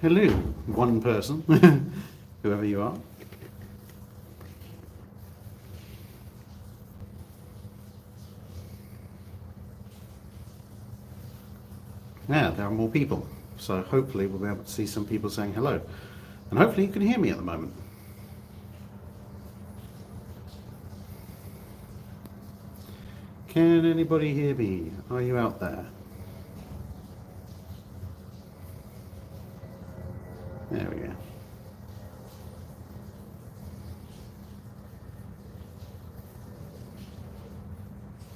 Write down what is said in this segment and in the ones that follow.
Hello, one person, whoever you are. Yeah, there are more people, so hopefully we'll be able to see some people saying hello. And hopefully you can hear me at the moment. Can anybody hear me? Are you out there? There we go.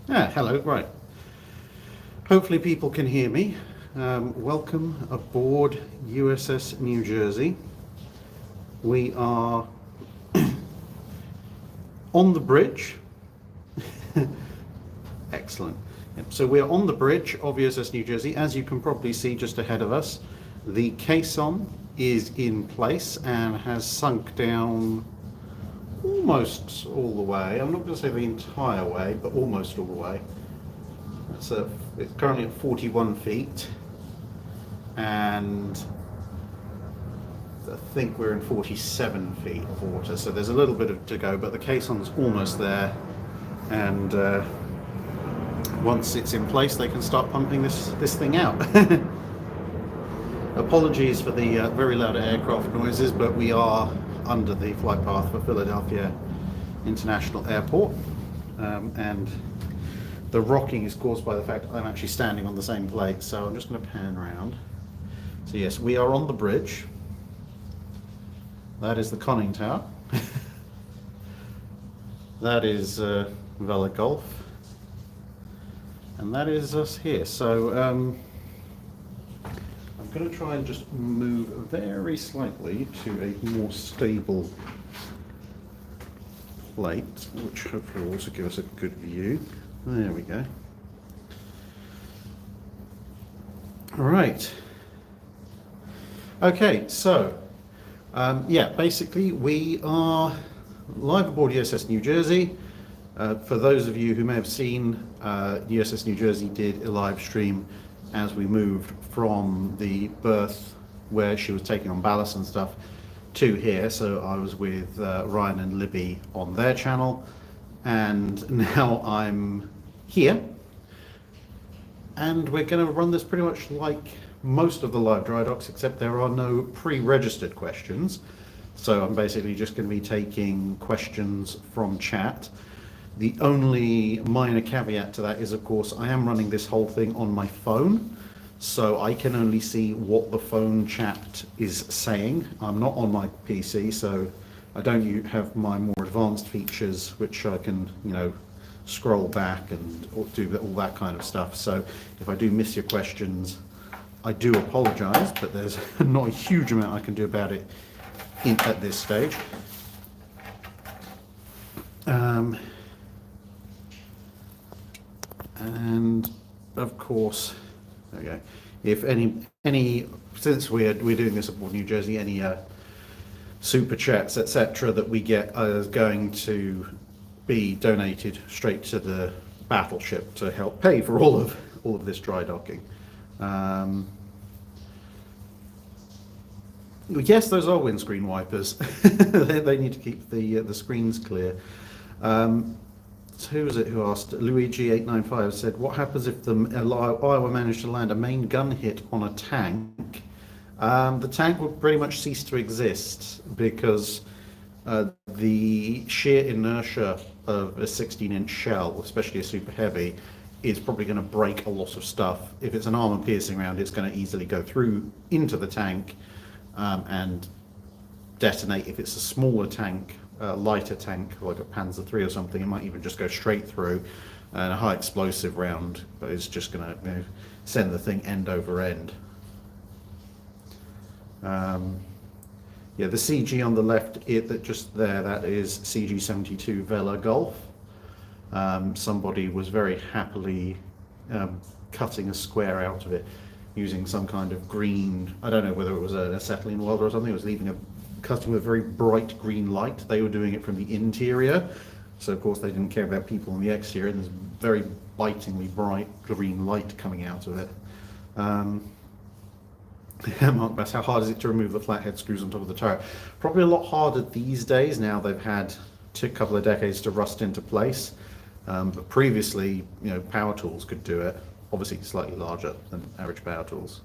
Ah, hello, right. Hopefully people can hear me. Welcome aboard USS New Jersey. We are on the bridge. Excellent. Yep. So we're on the bridge of USS New Jersey. As you can probably see just ahead of us, the caisson is in place and has sunk down almost all the way. I'm not going to say the entire way, but almost all the way. It's currently at 41 feet, and I think we're in 47 feet of water, so there's a little bit to go, but the caisson's almost there, and once it's in place they can start pumping this thing out. Apologies for the very loud aircraft noises, but we are under the flight path for Philadelphia International Airport, and the rocking is caused by the fact I'm actually standing on the same plate, so I'm just going to pan around. So yes, we are on the bridge. That is the conning tower. That is Vela Gulf. And that is us here. So I'm going to try and just move very slightly to a more stable plate, which hopefully will also give us a good view. There we go. All right. Okay, so yeah, basically we are live aboard USS New Jersey. For those of you who may have seen, USS New Jersey did a live stream as we moved from the berth where she was taking on ballast and stuff to here. So I was with Ryan and Libby on their channel, and now I'm here, and we're going to run this pretty much like most of the live dry docks, except there are no pre-registered questions. So I'm basically just going to be taking questions from chat. The only minor caveat to that is, of course, I am running this whole thing on my phone, so I can only see what the phone chat is saying. I'm not on my PC, so I don't have my more advanced features, which I can, scroll back and do all that kind of stuff. So if I do miss your questions, I do apologize, but there's not a huge amount I can do about it at this stage. And of course, there we go. If any since we're doing this aboard New Jersey, any super chats, etc., that we get are going to be donated straight to the battleship to help pay for all of this dry docking. Yes, those are windscreen wipers. they need to keep the screens clear. So who was it who asked? Luigi895 said, what happens if the Iowa managed to land a main gun hit on a tank? The tank would pretty much cease to exist, because the sheer inertia of a 16-inch shell, especially a super heavy, is probably going to break a lot of stuff. If it's an armor-piercing round, it's going to easily go through into the tank and detonate. If it's a smaller tank, lighter tank, like a Panzer III or something, it might even just go straight through. And a high explosive round is just going to send the thing end over end. Yeah, the CG on the left, that is CG-72 Vela Gulf. Somebody was very happily cutting a square out of it using some kind of green, I don't know whether it was an acetylene welder or something. It was cutting with a very bright green light. They were doing it from the interior, so of course they didn't care about people on the exterior, and there's very bitingly bright green light coming out of it. Mark Bass, how hard is it to remove the flathead screws on top of the turret? Probably a lot harder these days. Now they've had a couple of decades to rust into place. But previously, power tools could do it. Obviously, slightly larger than average power tools.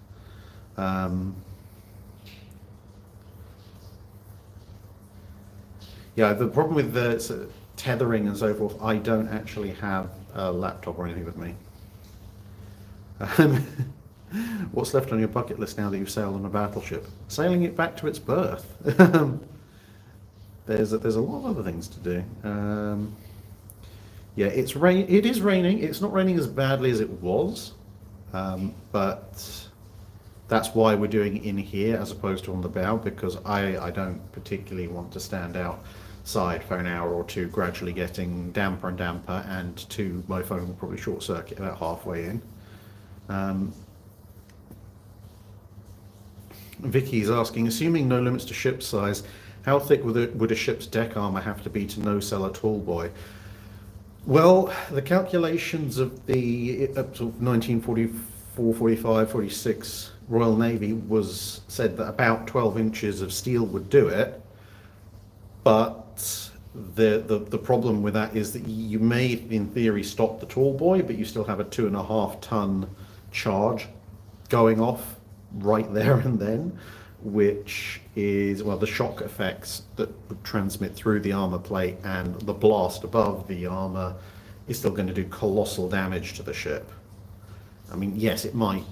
Yeah, the problem with the tethering and so forth, I don't actually have a laptop or anything with me. What's left on your bucket list now that you've sailed on a battleship? Sailing it back to its berth. There's a lot of other things to do. Yeah, it is raining. It's not raining as badly as it was, but that's why we're doing it in here as opposed to on the bow, because I don't particularly want to stand outside for an hour or two, gradually getting damper and damper, and two, my phone will probably short circuit about halfway in. Vicky's asking, assuming no limits to ship size, how thick would a ship's deck armour have to be to no-sell a tall boy? Well, the calculations of the up to 1944, 45, 46 Royal Navy said that about 12 inches of steel would do it, but the problem with that is that you may, in theory, stop the tall boy, but you still have a 2.5 ton charge going off right there and then, which is, well, the shock effects that would transmit through the armor plate and the blast above the armor is still going to do colossal damage to the ship. I mean, yes, it might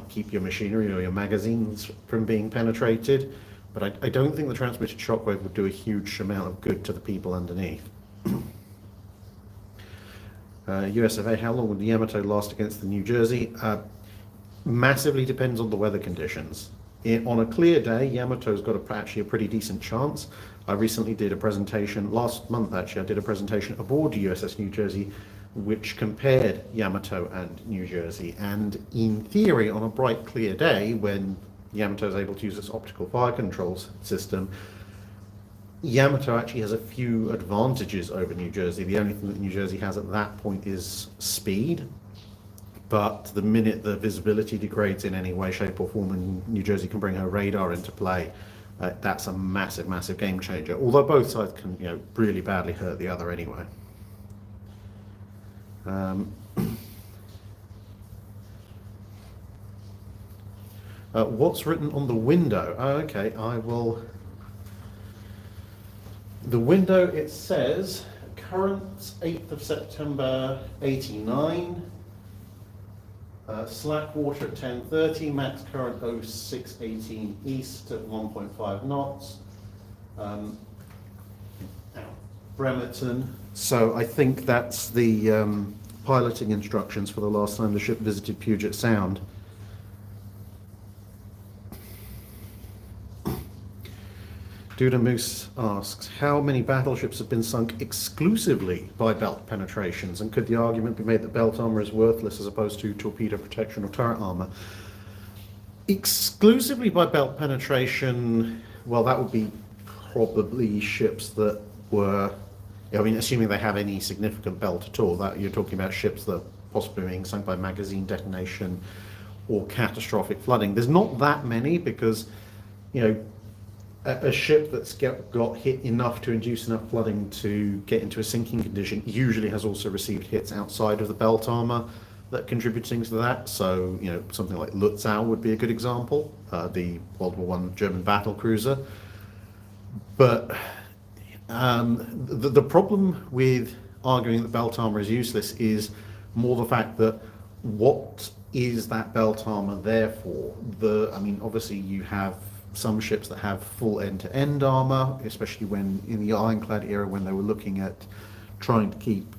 keep your machinery or your magazines from being penetrated, but I don't think the transmitted shockwave would do a huge amount of good to the people underneath. USFA, how long would the Yamato last against the New Jersey? Massively depends on the weather conditions. On a clear day, Yamato's got actually a pretty decent chance. I recently did a presentation, last month actually, I did a presentation aboard USS New Jersey, which compared Yamato and New Jersey. And in theory, on a bright, clear day, when Yamato is able to use its optical fire controls system, Yamato actually has a few advantages over New Jersey. The only thing that New Jersey has at that point is speed. But the minute the visibility degrades in any way, shape or form, and New Jersey can bring her radar into play, that's a massive, massive game changer. Although both sides can, really badly hurt the other anyway. What's written on the window? Oh, okay, I will. The window, it says, current 8th of September 89. Slack water at 10:30, max current 0618 east at 1.5 knots. Bremerton. So I think that's the piloting instructions for the last time the ship visited Puget Sound. Duda Moose asks, how many battleships have been sunk exclusively by belt penetrations, and could the argument be made that belt armor is worthless as opposed to torpedo protection or turret armor? Exclusively by belt penetration, well, that would be probably ships that were, assuming they have any significant belt at all, that you're talking about ships that are possibly being sunk by magazine detonation or catastrophic flooding. There's not that many because, a ship that's got hit enough to induce enough flooding to get into a sinking condition usually has also received hits outside of the belt armor that contributing to that. So, something like Lutzow would be a good example, the World War I German battle cruiser. But the problem with arguing that belt armor is useless is more the fact that what is that belt armor there for? Obviously you have some ships that have full end-to-end armor, especially when in the ironclad era, when they were looking at trying to keep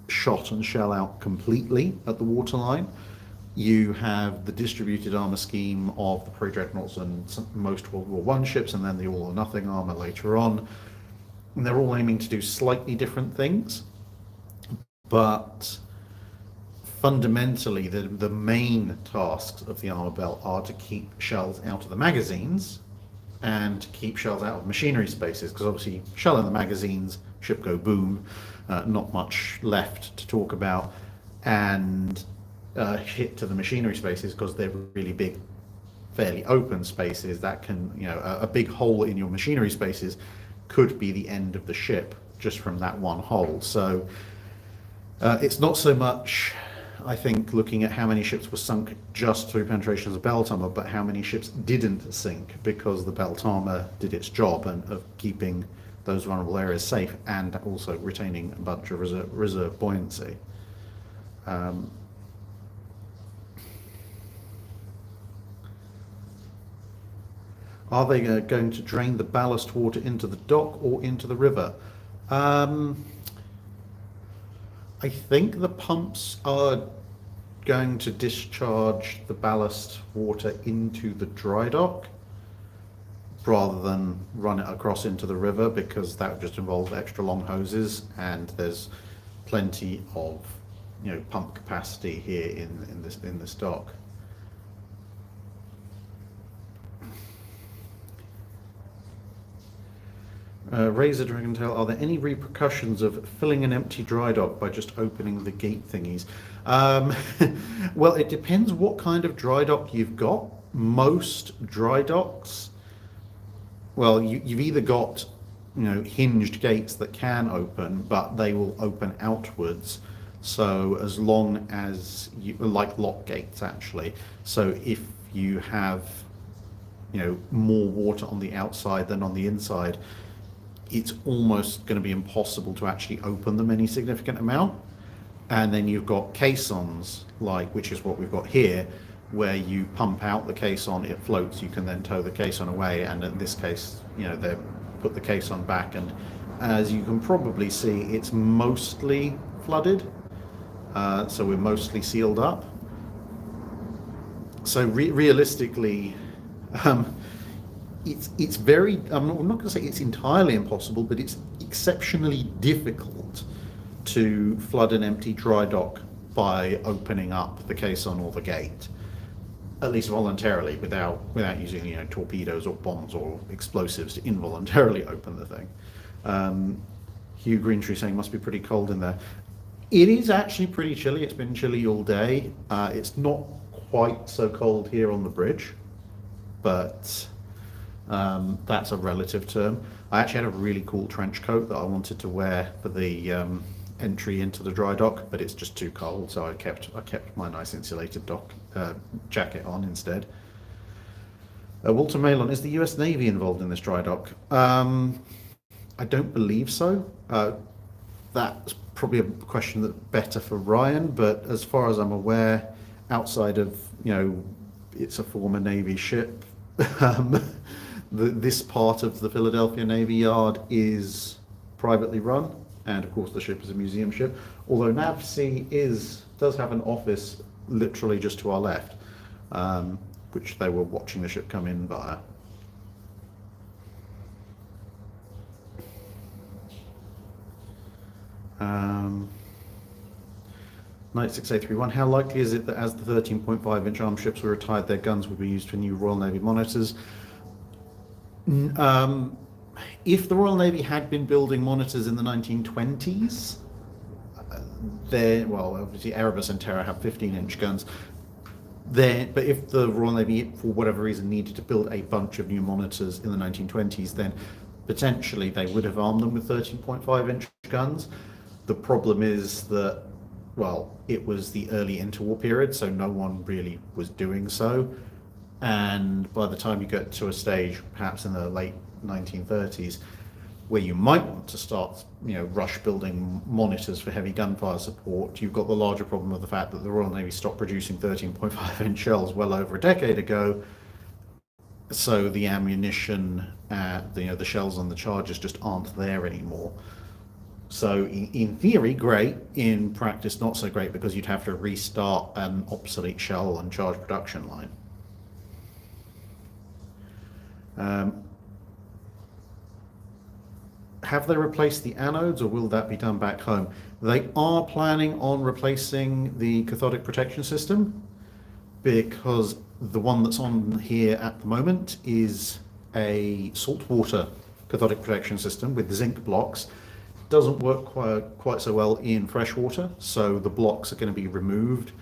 shot and shell out completely at the waterline. You have the distributed armor scheme of the pre-dreadnoughts and most World War I ships, and then the all-or-nothing armor later on. And they're all aiming to do slightly different things, but fundamentally, the main tasks of the armor belt are to keep shells out of the magazines and to keep shells out of machinery spaces, because obviously shell in the magazines, ship go boom, not much left to talk about, and hit to the machinery spaces because they're really big fairly open spaces, that can, a big hole in your machinery spaces could be the end of the ship just from that one hole. So it's not so much, I think, looking at how many ships were sunk just through penetrations of belt armor, but how many ships didn't sink because the belt armor did its job of keeping those vulnerable areas safe and also retaining a bunch of reserve buoyancy. Are they going to drain the ballast water into the dock or into the river? I think the pumps are going to discharge the ballast water into the dry dock rather than run it across into the river, because that would just involve extra long hoses, and there's plenty of pump capacity here in this dock. Razor Dragontail, are there any repercussions of filling an empty dry dock by just opening the gate thingies? Well, it depends what kind of dry dock you've got. Most dry docks, well, you've either got hinged gates that can open, but they will open outwards. So as long as you, like lock gates actually, so if you have more water on the outside than on the inside, it's almost going to be impossible to actually open them any significant amount. And then you've got caissons, which is what we've got here, where you pump out the caisson, it floats, you can then tow the caisson away, and in this case, they put the caisson back, and as you can probably see, it's mostly flooded, so we're mostly sealed up. So realistically, it's very, I'm not going to say it's entirely impossible, but it's exceptionally difficult to flood an empty dry dock by opening up the caisson or the gate, at least voluntarily, without using torpedoes or bombs or explosives to involuntarily open the thing. Hugh Greentree saying must be pretty cold in there. It is actually pretty chilly. It's been chilly all day. It's not quite so cold here on the bridge, but that's a relative term. I actually had a really cool trench coat that I wanted to wear for the entry into the dry dock, but it's just too cold, so I kept my nice insulated jacket on instead. Walter Malon, is the US Navy involved in this dry dock? I don't believe so. That's probably a question that's better for Ryan, but as far as I'm aware, outside of it's a former Navy ship, this part of the Philadelphia Navy Yard is privately run, and of course the ship is a museum ship, although NAVC does have an office literally just to our left, which they were watching the ship come in via. Knight 6831, how likely is it that as the 13.5-inch armed ships were retired, their guns would be used for new Royal Navy monitors? If the Royal Navy had been building monitors in the 1920s, well, obviously Erebus and Terror have 15-inch guns. But if the Royal Navy, for whatever reason, needed to build a bunch of new monitors in the 1920s, then potentially they would have armed them with 13.5-inch guns. The problem is that, well, it was the early interwar period, so no one really was doing so. And by the time you get to a stage, perhaps in the late 1930s, where you might want to start, rush building monitors for heavy gunfire support, you've got the larger problem of the fact that the Royal Navy stopped producing 13.5-inch shells well over a decade ago. So the ammunition, the shells on the charges just aren't there anymore. So in theory, great. In practice, not so great, because you'd have to restart an obsolete shell and charge production line. Have they replaced the anodes, or will that be done back home? They are planning on replacing the cathodic protection system, because the one that's on here at the moment is a saltwater cathodic protection system with zinc blocks. Doesn't work quite so well in freshwater, so the blocks are going to be removed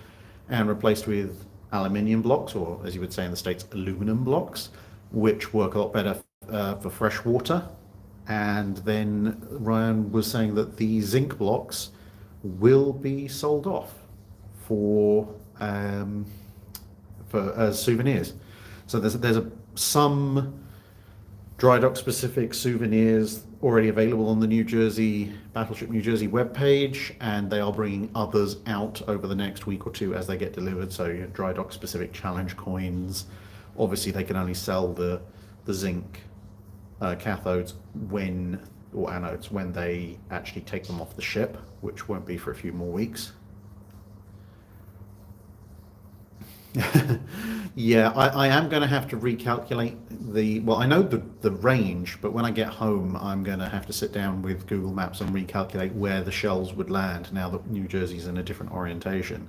and replaced with aluminium blocks, or as you would say in the States, aluminum blocks, which work a lot better for fresh water. And then Ryan was saying that the zinc blocks will be sold off for as souvenirs. So there's some Drydock specific souvenirs already available on the New Jersey Battleship New Jersey webpage, and they are bringing others out over the next week or two as they get delivered. So Drydock specific challenge coins. Obviously, they can only sell the zinc cathodes when, or anodes, when they actually take them off the ship, which won't be for a few more weeks. Yeah, I am going to have to recalculate well, I know the range, but when I get home, I'm going to have to sit down with Google Maps and recalculate where the shells would land now that New Jersey's in a different orientation.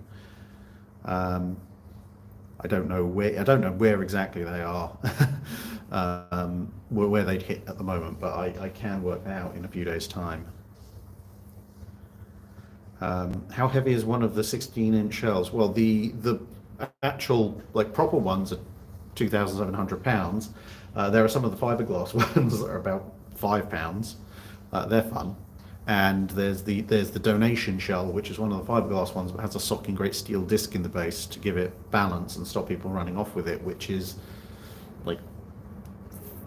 I don't know where exactly they are, where they'd hit at the moment, but I can work that out in a few days' time. How heavy is one of the 16-inch shells? Well, the actual like proper ones are 2,700 pounds. There are some of the fiberglass ones that are about 5 pounds. They're fun. And there's the donation shell, which is one of the fiberglass ones, but has a socking great steel disc in the base to give it balance and stop people running off with it, which is like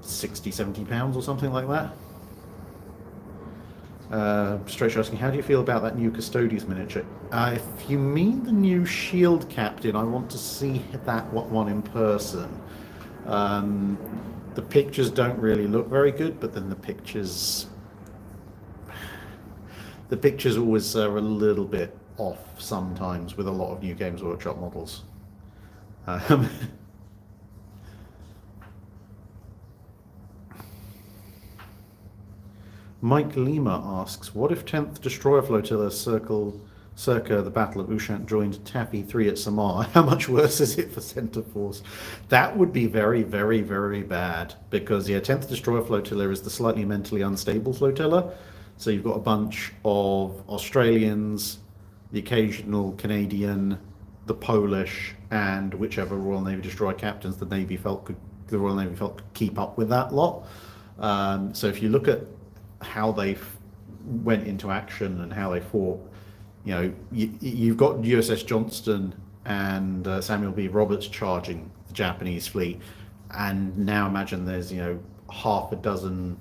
60, 70 pounds or something like that. Straight asking, how do you feel about that new Custodes miniature? If you mean the new Shield Captain, I want to see that one in person. The pictures don't really look very good, but then the pictures always are a little bit off sometimes with a lot of new Games Workshop models. Mike Lima asks, what if 10th Destroyer Flotilla circa the Battle of Ushant joined Taffy 3 at Samar? How much worse is it for Center Force? That would be very, very, very bad, because 10th Destroyer Flotilla is the slightly mentally unstable flotilla. So you've got a bunch of Australians, the occasional Canadian, the Polish, and whichever Royal Navy destroyer captains the Royal Navy felt could keep up with that lot. So if you look at how they went into action and how they fought, you've got USS Johnston and Samuel B. Roberts charging the Japanese fleet, and now imagine there's half a dozen,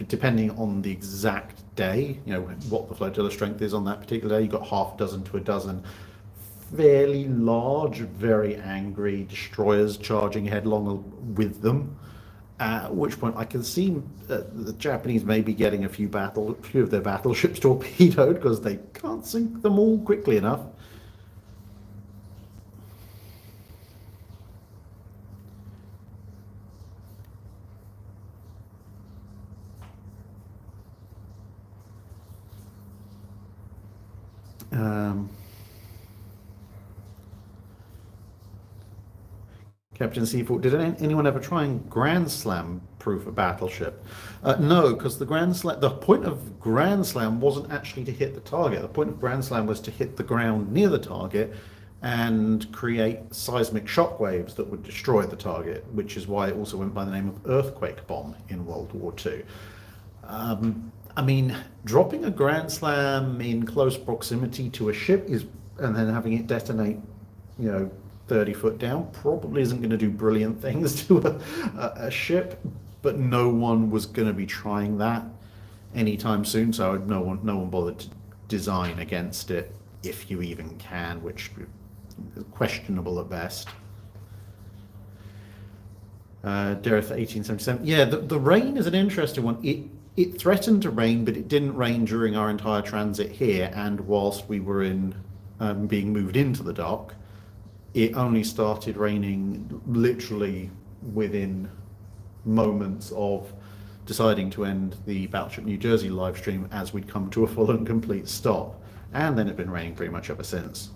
depending on the exact day, what the flotilla strength is on that particular day, you've got half a dozen to a dozen fairly large, very angry destroyers charging headlong with them. At which point I can see the Japanese may be getting a few of their battleships torpedoed because they can't sink them all quickly enough. Captain Seaforth, did anyone ever try and Grand Slam proof a battleship? No, because the point of Grand Slam wasn't actually to hit the target. The point of Grand Slam was to hit the ground near the target and create seismic shockwaves that would destroy the target, which is why it also went by the name of Earthquake Bomb in World War II. I mean, dropping a Grand Slam in close proximity to a ship and then having it detonate, 30 foot down probably isn't going to do brilliant things to a ship, but no one was going to be trying that anytime soon, so no one bothered to design against it, if you even can, which is questionable at best. Dareth 1877. Yeah, the rain is an interesting one. It threatened to rain, but it didn't rain during our entire transit here, and whilst we were being moved into the dock. It only started raining literally within moments of deciding to end the Battleship New Jersey live stream as we'd come to a full and complete stop. And then it's been raining pretty much ever since.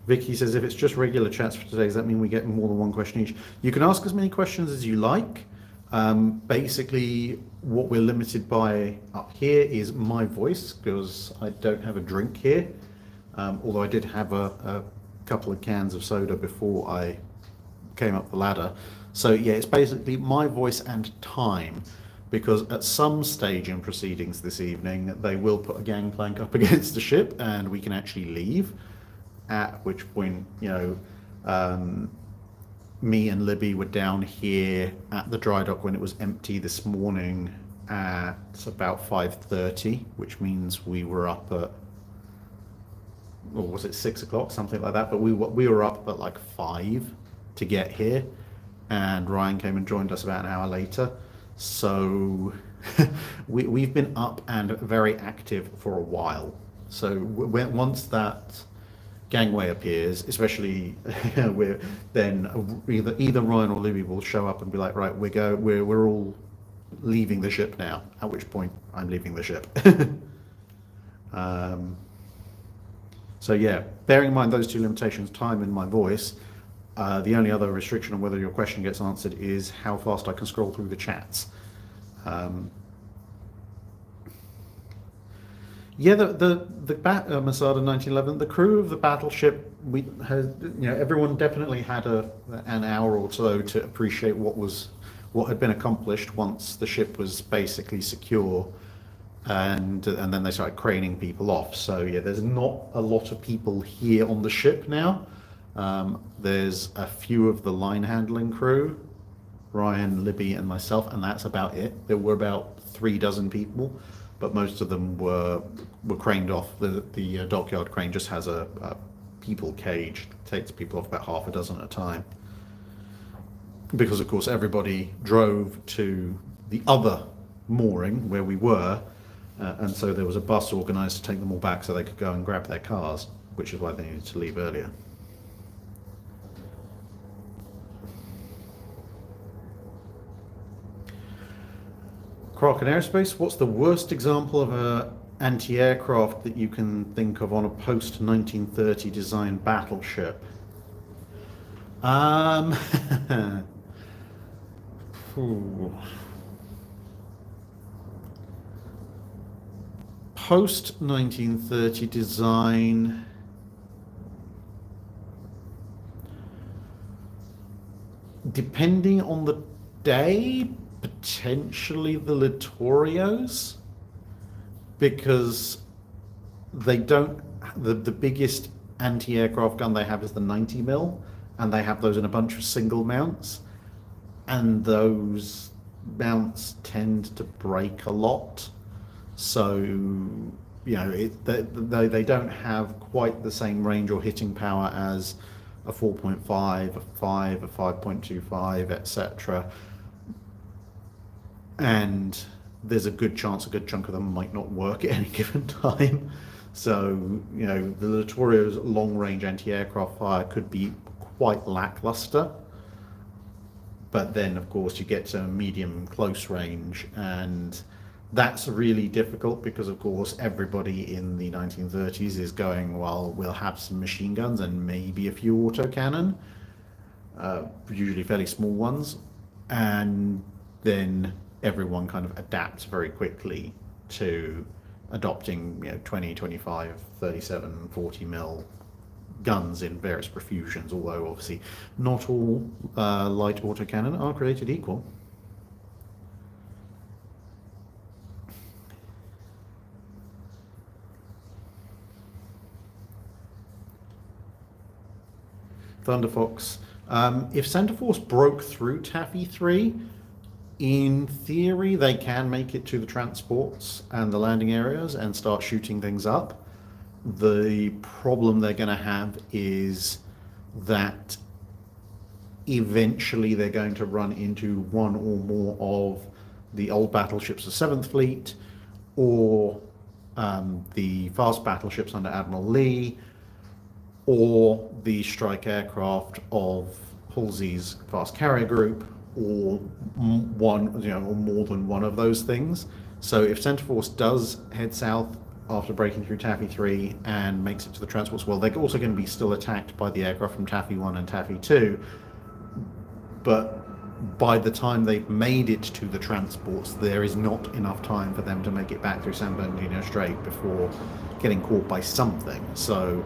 Vicky says, if it's just regular chats for today, does that mean we get more than one question each? You can ask as many questions as you like. Basically, what we're limited by up here is my voice, because I don't have a drink here. Although I did have a couple of cans of soda before I came up the ladder. So yeah, it's basically my voice and time, because at some stage in proceedings this evening, they will put a gangplank up against the ship and we can actually leave, at which point, me and Libby were down here at the dry dock when it was empty this morning at about 5:30, which means we were up at, or was it 6 o'clock, something like that, but we were up at like 5 to get here, and Ryan came and joined us about an hour later. So we've been up and very active for a while. So once that gangway appears, especially then either Ryan or Libby will show up and be like, right, we're all leaving the ship now, at which point I'm leaving the ship. So yeah, bearing in mind those two limitations, time and my voice, the only other restriction on whether your question gets answered is how fast I can scroll through the chats. Yeah, Masada 1911, the crew of the battleship, everyone definitely had an hour or so to appreciate what had been accomplished once the ship was basically secure, and then they started craning people off. So yeah, there's not a lot of people here on the ship now. There's a few of the line handling crew, Ryan, Libby, and myself, and that's about it. There were about 36 people, but most of them were craned off. The dockyard crane just has a people cage, takes people off about half a dozen at a time. Because of course everybody drove to the other mooring where we were, and so there was a bus organised to take them all back so they could go and grab their cars, which is why they needed to leave earlier. Kraken Aerospace, what's the worst example of an anti-aircraft that you can think of on a post-1930 design battleship? Post-1930 design, depending on the day, potentially the Littorios, because they don't, the biggest anti-aircraft gun they have is the 90mm, and they have those in a bunch of single mounts, and those mounts tend to break a lot. So they don't have quite the same range or hitting power as a 4.5, a 5, a 5.25, etc. And there's a good chance a good chunk of them might not work at any given time. So, the Littorio's long-range anti-aircraft fire could be quite lackluster. But then, of course, you get to medium close range, and that's really difficult because, of course, everybody in the 1930s is going, well, we'll have some machine guns and maybe a few autocannon, usually fairly small ones, and then everyone kind of adapts very quickly to adopting 20, 25, 37, 40 mil guns in various profusions, although obviously not all light autocannon are created equal. Thunderfox, if Centreforce broke through Taffy 3, in theory they can make it to the transports and the landing areas and start shooting things up. The problem they're going to have is that eventually they're going to run into one or more of the old battleships of 7th Fleet, or the fast battleships under Admiral Lee, or the strike aircraft of Halsey's fast carrier group, or one, or more than one of those things. So if Centreforce does head south after breaking through Taffy 3 and makes it to the transports. Well, they're also going to be still attacked by the aircraft from Taffy 1 and Taffy 2, but by the time they've made it to the transports, there is not enough time for them to make it back through San Bernardino Strait before getting caught by something. So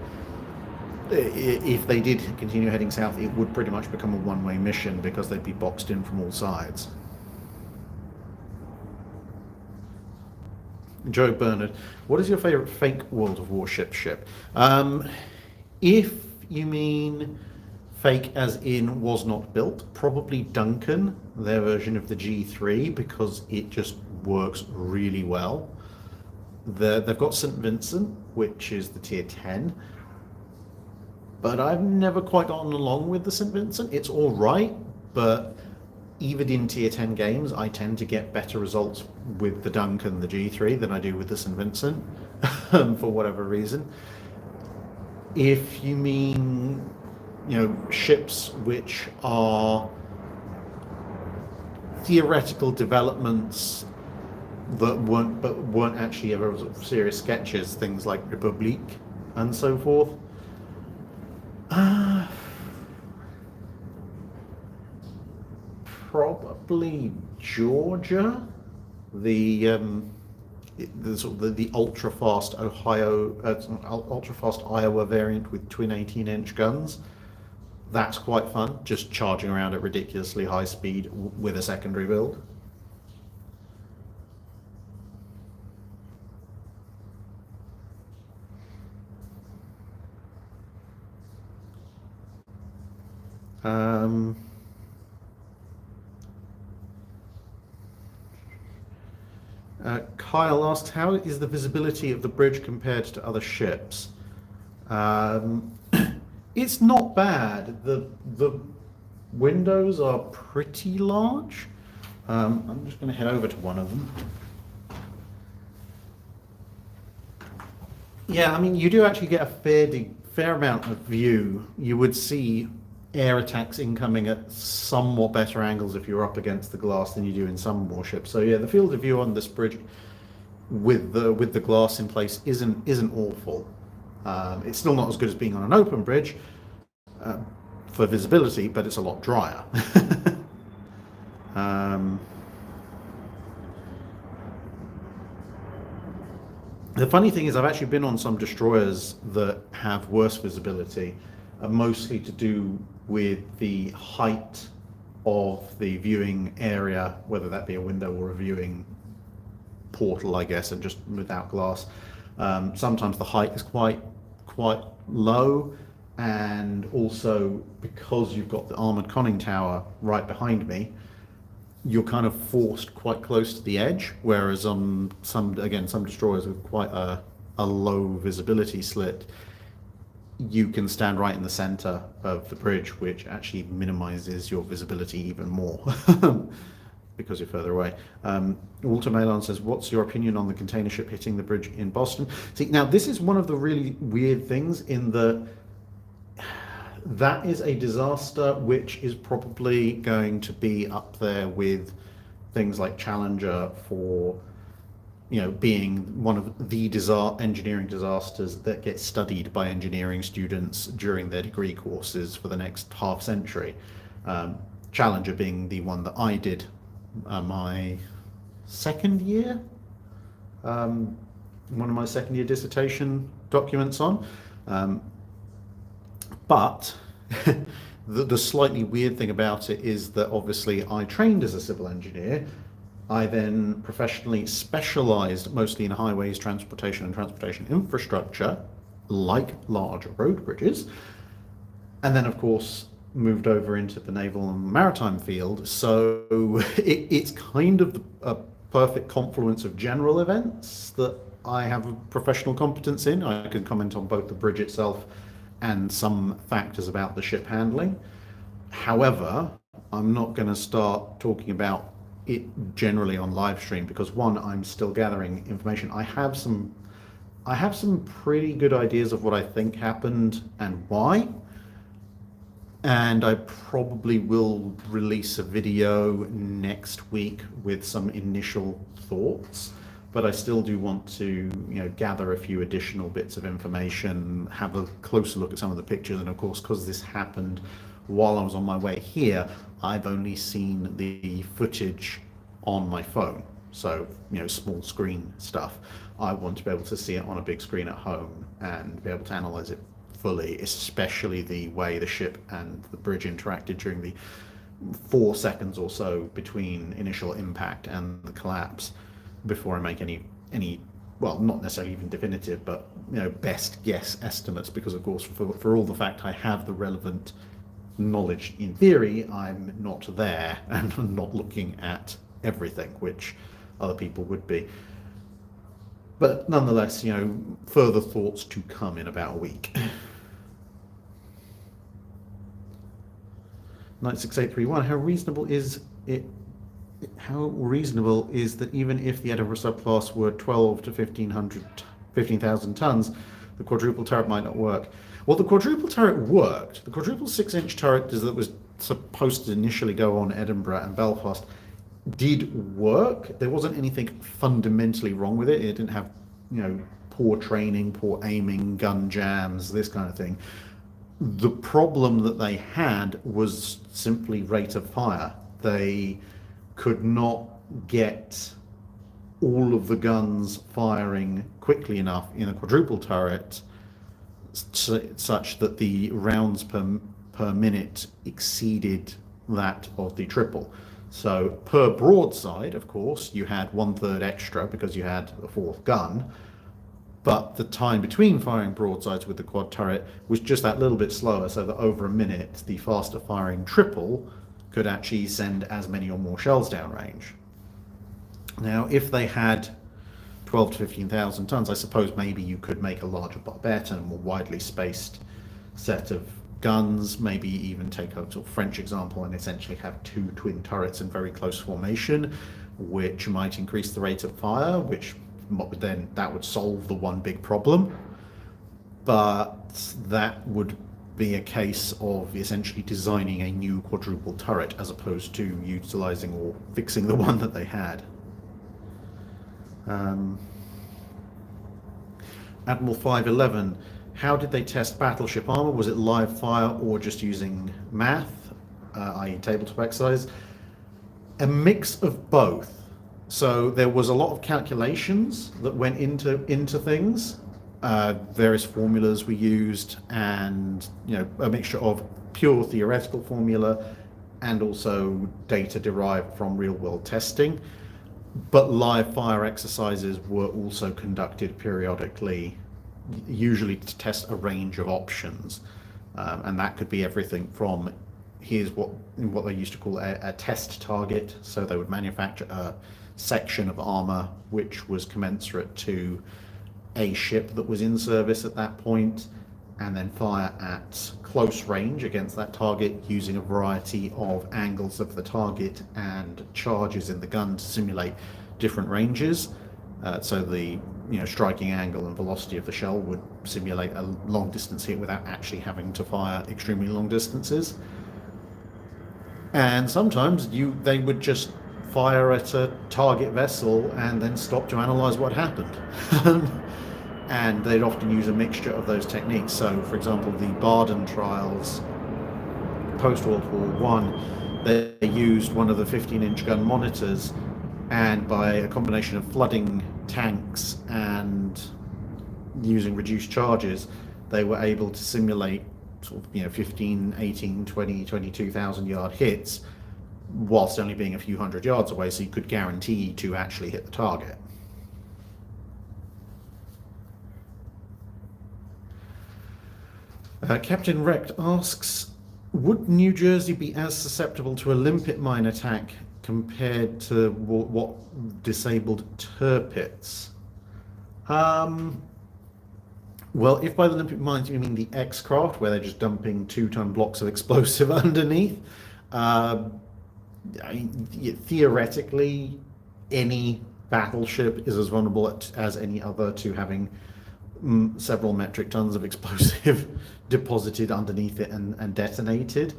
if they did continue heading south, it would pretty much become a one-way mission because they'd be boxed in from all sides. Joe Bernard, what is your favourite fake World of Warship ship? If you mean fake as in was not built, probably Duncan, their version of the G3, because it just works really well. They've got St. Vincent, which is the tier 10, but I've never quite gotten along with the St. Vincent. It's all right, but even in tier 10 games, I tend to get better results with the Duncan, the G3, than I do with the St. Vincent, for whatever reason. If you mean, ships which are theoretical developments that weren't actually ever sort of serious sketches, things like Republique and so forth. Probably Georgia, the ultra fast ultra fast Iowa variant with twin 18-inch guns. That's quite fun, just charging around at ridiculously high speed with a secondary build. Kyle asks, how is the visibility of the bridge compared to other ships? It's not bad. The windows are pretty large. I'm just going to head over to one of them. Yeah, I mean, you do actually get a fair amount of view. You would see air attacks incoming at somewhat better angles if you're up against the glass than you do in some warships. So yeah, the field of view on this bridge with the glass in place isn't awful. It's still not as good as being on an open bridge for visibility, but it's a lot drier. The funny thing is, I've actually been on some destroyers that have worse visibility, mostly to do with the height of the viewing area, whether that be a window or a viewing portal, I guess, and just without glass. Sometimes the height is quite low, and also because you've got the armored conning tower right behind me, you're kind of forced quite close to the edge, whereas on some destroyers with quite a low visibility slit, you can stand right in the center of the bridge, which actually minimizes your visibility even more because you're further away. Walter Malon says, what's your opinion on the container ship hitting the bridge in Boston? See, now this is one of the really weird things in that is a disaster which is probably going to be up there with things like Challenger for being one of the engineering disasters that get studied by engineering students during their degree courses for the next half century. Challenger being the one that I did my second year, one of my second year dissertation documents on. But the slightly weird thing about it is that obviously I trained as a civil engineer. I then professionally specialized mostly in highways, transportation and transportation infrastructure, like large road bridges. And then, of course, moved over into the naval and maritime field. So it's kind of a perfect confluence of general events that I have a professional competence in. I can comment on both the bridge itself and some factors about the ship handling. However, I'm not going to start talking about it generally on live stream because one, I'm still gathering information. I have some pretty good ideas of what I think happened and why. And I probably will release a video next week with some initial thoughts. but I still do want to, gather a few additional bits of information, have a closer look at some of the pictures, and of course, because this happened while I was on my way here, I've only seen the footage on my phone. So, small screen stuff. I want to be able to see it on a big screen at home and be able to analyze it fully, especially the way the ship and the bridge interacted during the 4 seconds or so between initial impact and the collapse, before I make any well, not necessarily even definitive, but best guess estimates, because of course for all the fact I have the relevant knowledge in theory, I'm not there and I'm not looking at everything, which other people would be. But nonetheless, further thoughts to come in about a week. 96831, how reasonable is that even if the Edinburgh subclass were 12 to 15,000 tons, the quadruple turret might not work? Well, the quadruple turret worked. The quadruple 6-inch turret that was supposed to initially go on Edinburgh and Belfast did work. There wasn't anything fundamentally wrong with it. It didn't have, poor training, poor aiming, gun jams, this kind of thing. The problem that they had was simply rate of fire. They could not get all of the guns firing quickly enough in a quadruple turret such that the rounds per minute exceeded that of the triple. So per broadside, of course, you had 1/3 extra because you had a fourth gun, but the time between firing broadsides with the quad turret was just that little bit slower, so that over a minute the faster firing triple could actually send as many or more shells downrange. Now, if they had 12 to 15,000 tons, I suppose maybe you could make a larger bet and a more widely spaced set of guns, maybe even take a sort of French example and essentially have 2 twin turrets in very close formation, which might increase the rate of fire, which then that would solve the one big problem. But that would be a case of essentially designing a new quadruple turret as opposed to utilizing or fixing the one that they had. Admiral 511, how did they test battleship armor? Was it live fire or just using math, i.e. tabletop exercise? A mix of both. So there was a lot of calculations that went into things. Various formulas were used, and a mixture of pure theoretical formula and also data derived from real-world testing. But live fire exercises were also conducted periodically, usually to test a range of options, and that could be everything from here's what they used to call a test target. So they would manufacture a section of armor which was commensurate to a ship that was in service at that point, and then fire at close range against that target using a variety of angles of the target and charges in the gun to simulate different ranges. So the striking angle and velocity of the shell would simulate a long distance hit without actually having to fire extremely long distances. And sometimes they would just fire at a target vessel and then stop to analyze what happened. And they'd often use a mixture of those techniques. So, for example, the Barden trials post-World War I, they used one of the 15-inch gun monitors, and by a combination of flooding tanks and using reduced charges, they were able to simulate sort of 15, 18, 20, 22,000 yard hits whilst only being a few hundred yards away, so you could guarantee to actually hit the target. Captain Recht asks, would New Jersey be as susceptible to a limpet mine attack compared to what disabled Tirpitz? Well, if by the limpet mines you mean the X-craft, where they're just dumping 2-ton blocks of explosive underneath, theoretically, any battleship is as vulnerable as any other to having several metric tons of explosive deposited underneath it and detonated.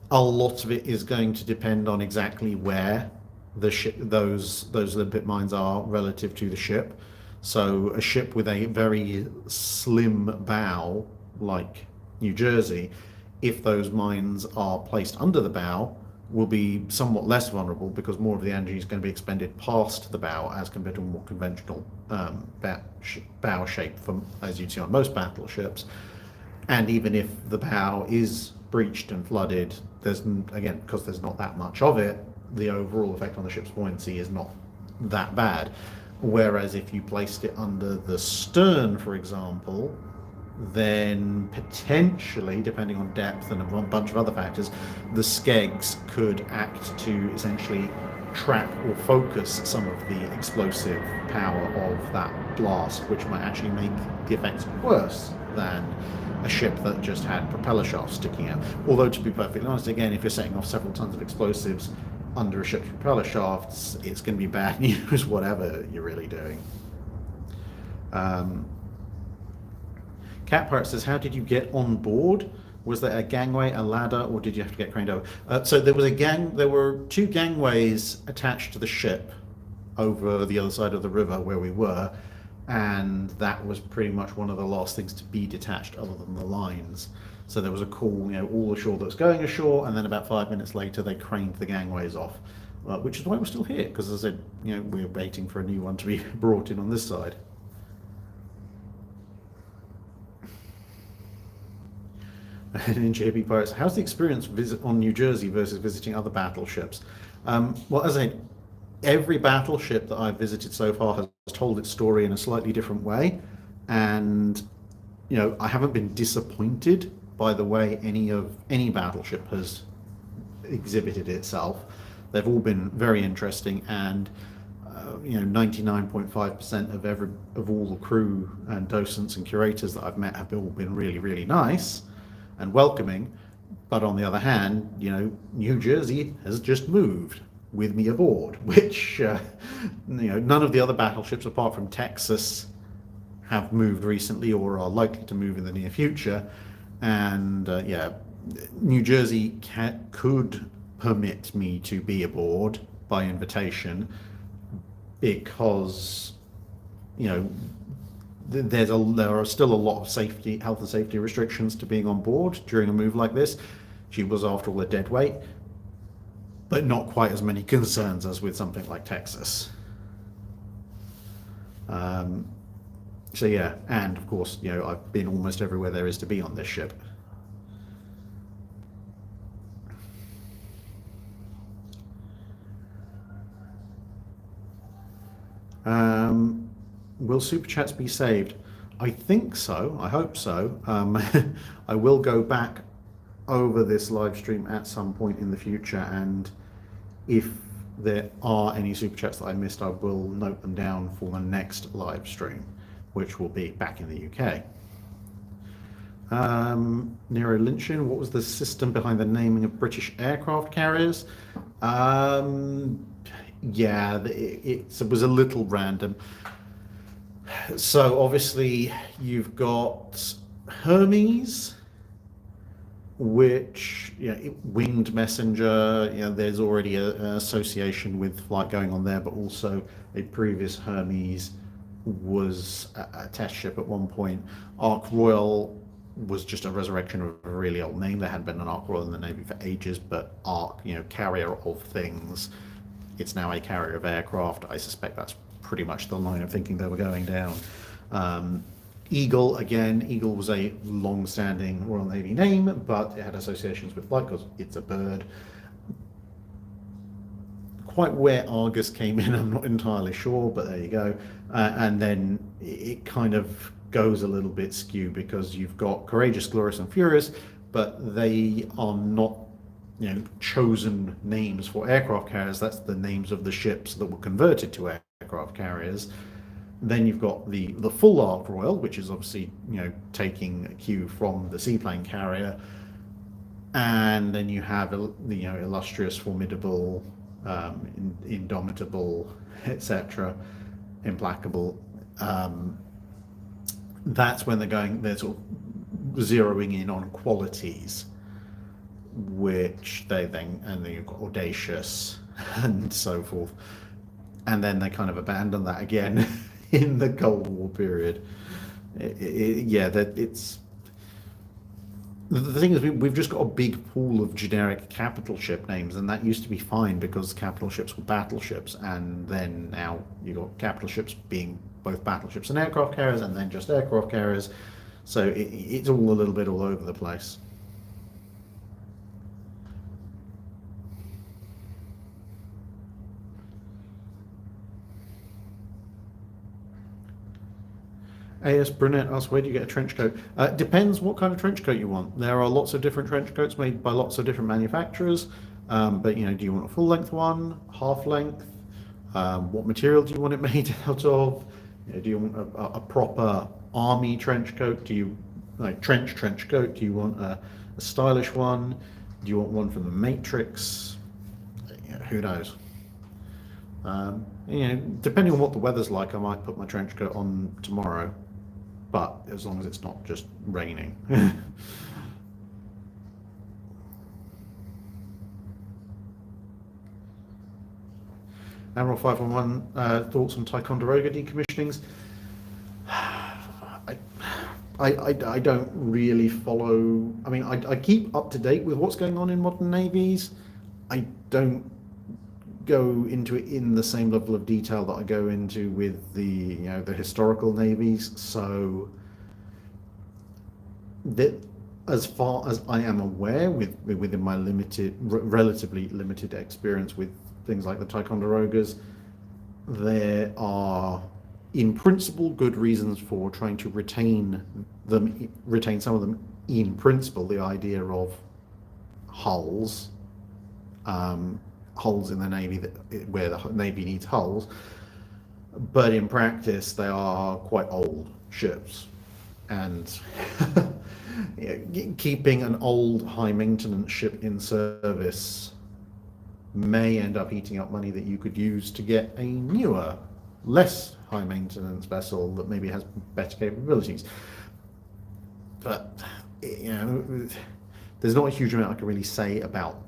A lot of it is going to depend on exactly where the ship, those limpet mines are relative to the ship. So a ship with a very slim bow, like New Jersey, if those mines are placed under the bow, will be somewhat less vulnerable because more of the energy is going to be expended past the bow as compared to a more conventional bow shape, from as you'd see on most battleships. And even if the bow is breached and flooded, there's, again, because there's not that much of it, the overall effect on the ship's buoyancy is not that bad. Whereas if you placed it under the stern, for example, then potentially, depending on depth and a bunch of other factors, the skegs could act to essentially trap or focus some of the explosive power of that blast, which might actually make the effects worse than a ship that just had propeller shafts sticking out. Although, to be perfectly honest, again, if you're setting off several tons of explosives under a ship's propeller shafts, it's going to be bad news, whatever you're really doing. Cat Pirate says, how did you get on board? Was there a gangway, a ladder, or did you have to get craned over? So there were two gangways attached to the ship over the other side of the river where we were, and that was pretty much one of the last things to be detached other than the lines. So there was a call, all ashore that was going ashore, and then about 5 minutes later they craned the gangways off, which is why we're still here, because as I said, we're waiting for a new one to be brought in on this side. And in JB Pirates, how's the experience on New Jersey versus visiting other battleships? Well, as I said, every battleship that I've visited so far has told its story in a slightly different way, and I haven't been disappointed by the way any battleship has exhibited itself. They've all been very interesting, and 99.5% of all the crew and docents and curators that I've met have all been really, really nice and welcoming. But on the other hand, New Jersey has just moved with me aboard, which none of the other battleships apart from Texas have moved recently or are likely to move in the near future. And New Jersey could permit me to be aboard by invitation, because there are still a lot of health and safety restrictions to being on board during a move like this. She was, after all, a dead weight, but not quite as many concerns as with something like Texas. So yeah, and of course, I've been almost everywhere there is to be on this ship. Will Super Chats be saved? I think so. I hope so. I will go back over this live stream at some point in the future, and if there are any Super Chats that I missed, I will note them down for the next live stream, which will be back in the UK. Nero Lynchin, what was the system behind the naming of British aircraft carriers? Yeah, it was a little random. So obviously you've got Hermes, which winged messenger. There's already an association with flight going on there, but also a previous Hermes was a test ship at one point. Ark Royal was just a resurrection of a really old name. There hadn't been an Ark Royal in the Navy for ages, but Ark, carrier of things. It's now a carrier of aircraft. I suspect that's pretty much the line of thinking they were going down. Eagle, again, Eagle was a long-standing Royal Navy name, but it had associations with flight because it's a bird. Quite where Argus came in, I'm not entirely sure, but there you go. And then it kind of goes a little bit skew because you've got Courageous, Glorious, and Furious, but they are not chosen names for aircraft carriers. That's the names of the ships that were converted to aircraft carriers. Then you've got the full Ark Royal, which is obviously taking a cue from the seaplane carrier, and then you have the illustrious, formidable, indomitable, etc., implacable. That's when they're sort of zeroing in on qualities, which they then, and then you've got audacious, and so forth. And then they kind of abandoned that again in the Cold War period. Yeah, that it's the thing is we've just got a big pool of generic capital ship names, and that used to be fine because capital ships were battleships, and then now you got capital ships being both battleships and aircraft carriers, and then just aircraft carriers. So it's all a little bit all over the place. AS Brunette asks, where do you get a trench coat? Depends what kind of trench coat you want. There are lots of different trench coats made by lots of different manufacturers. But do you want a full length one, half length? What material do you want it made out of? Do you want a proper army trench coat? Do you like trench coat? Do you want a stylish one? Do you want one from the Matrix? Who knows? Depending on what the weather's like, I might put my trench coat on tomorrow, but as long as it's not just raining. Admiral 511, thoughts on Ticonderoga decommissionings? I don't really follow. I mean, I keep up to date with what's going on in modern navies. I don't go into it in the same level of detail that I go into with the historical navies. So that, as far as I am aware, within my relatively limited experience with things like the Ticonderogas, there are, in principle, good reasons for trying to retain some of them. In principle, the idea of hulls, hulls in the Navy where the Navy needs hulls, but in practice they are quite old ships, and keeping an old high maintenance ship in service may end up eating up money that you could use to get a newer, less high maintenance vessel that maybe has better capabilities. But there's not a huge amount I can really say about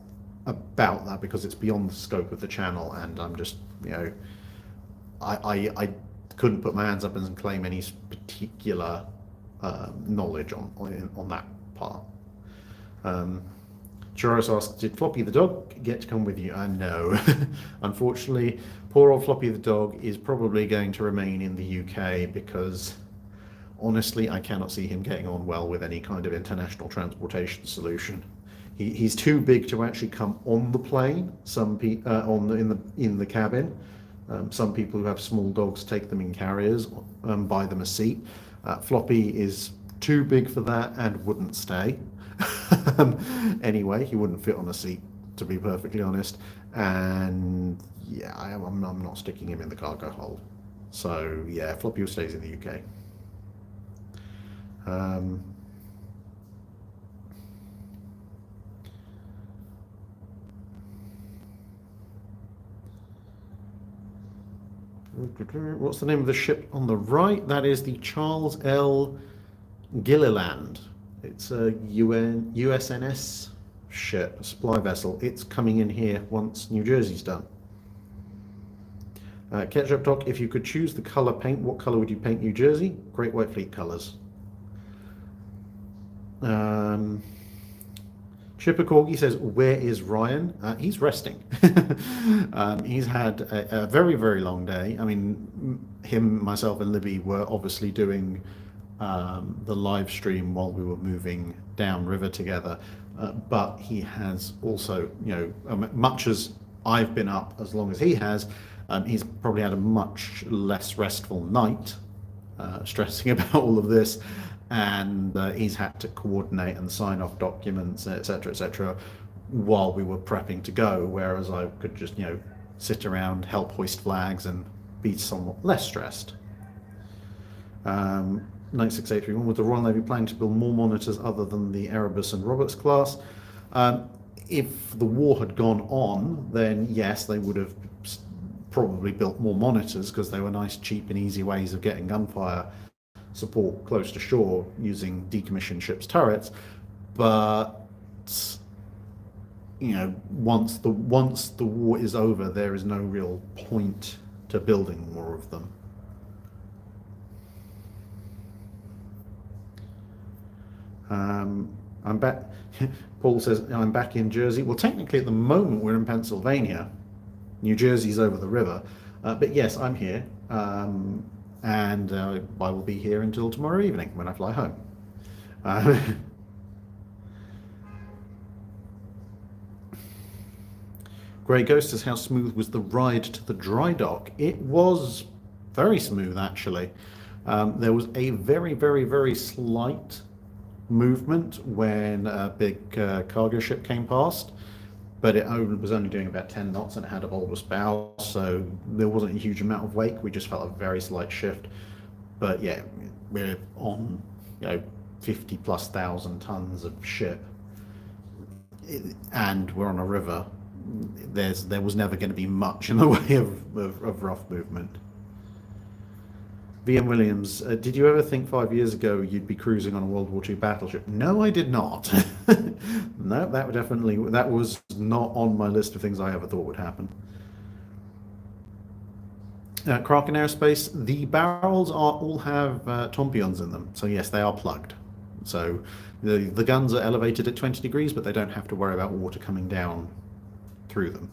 that because it's beyond the scope of the channel, and I'm just I couldn't put my hands up and claim any particular knowledge on that part. Choros asks, did Floppy the dog get to come with you? No. Unfortunately, poor old Floppy the dog is probably going to remain in the UK because honestly I cannot see him getting on well with any kind of international transportation solution. He's too big to actually come on the plane. In the cabin. Some people who have small dogs take them in carriers, buy them a seat. Floppy is too big for that and wouldn't stay. Anyway, he wouldn't fit on a seat, to be perfectly honest. And yeah, I'm not sticking him in the cargo hold. So yeah, Floppy stays in the UK. What's the name of the ship on the right? That is the Charles L. Gilliland. It's a USNS ship, a supply vessel. It's coming in here once New Jersey's done. Ketchup Doc, if you could choose the color paint, what color would you paint New Jersey? Great White Fleet colors. Chipper Corgi says, where is Ryan? He's resting. He's had a very, very long day. I mean, him, myself, and Libby were obviously doing the live stream while we were moving downriver together. But he has also, much as I've been up as long as he has, he's probably had a much less restful night, stressing about all of this. And he's had to coordinate and sign off documents, etc., while we were prepping to go, whereas I could just, sit around, help hoist flags, and be somewhat less stressed. 96831, with the Royal Navy planning to build more monitors other than the Erebus and Roberts class? If the war had gone on, then yes, they would have probably built more monitors because they were nice, cheap, and easy ways of getting gunfire support close to shore using decommissioned ships' turrets. But once the war is over, there is no real point to building more of them. I'm back. Paul says I'm back in Jersey. Well, technically, at the moment, we're in Pennsylvania. New Jersey's over the river, but yes, I'm here, and I will be here until tomorrow evening when I fly home. Grey Ghost says, how smooth was the ride to the Drydock? It was very smooth, actually. There was a very, very, very slight movement when a big cargo ship came past, but it was only doing about 10 knots and it had a bulbous bow, so there wasn't a huge amount of wake. We just felt a very slight shift. But yeah, we're on 50 plus thousand tons of ship, and we're on a river. There was never going to be much in the way of rough movement. VM Williams, did you ever think 5 years ago you'd be cruising on a World War II battleship? No, I did not. No, that was not on my list of things I ever thought would happen. Kraken Aerospace, the barrels all have tompions in them, so yes, they are plugged. So the guns are elevated at 20 degrees, but they don't have to worry about water coming down through them.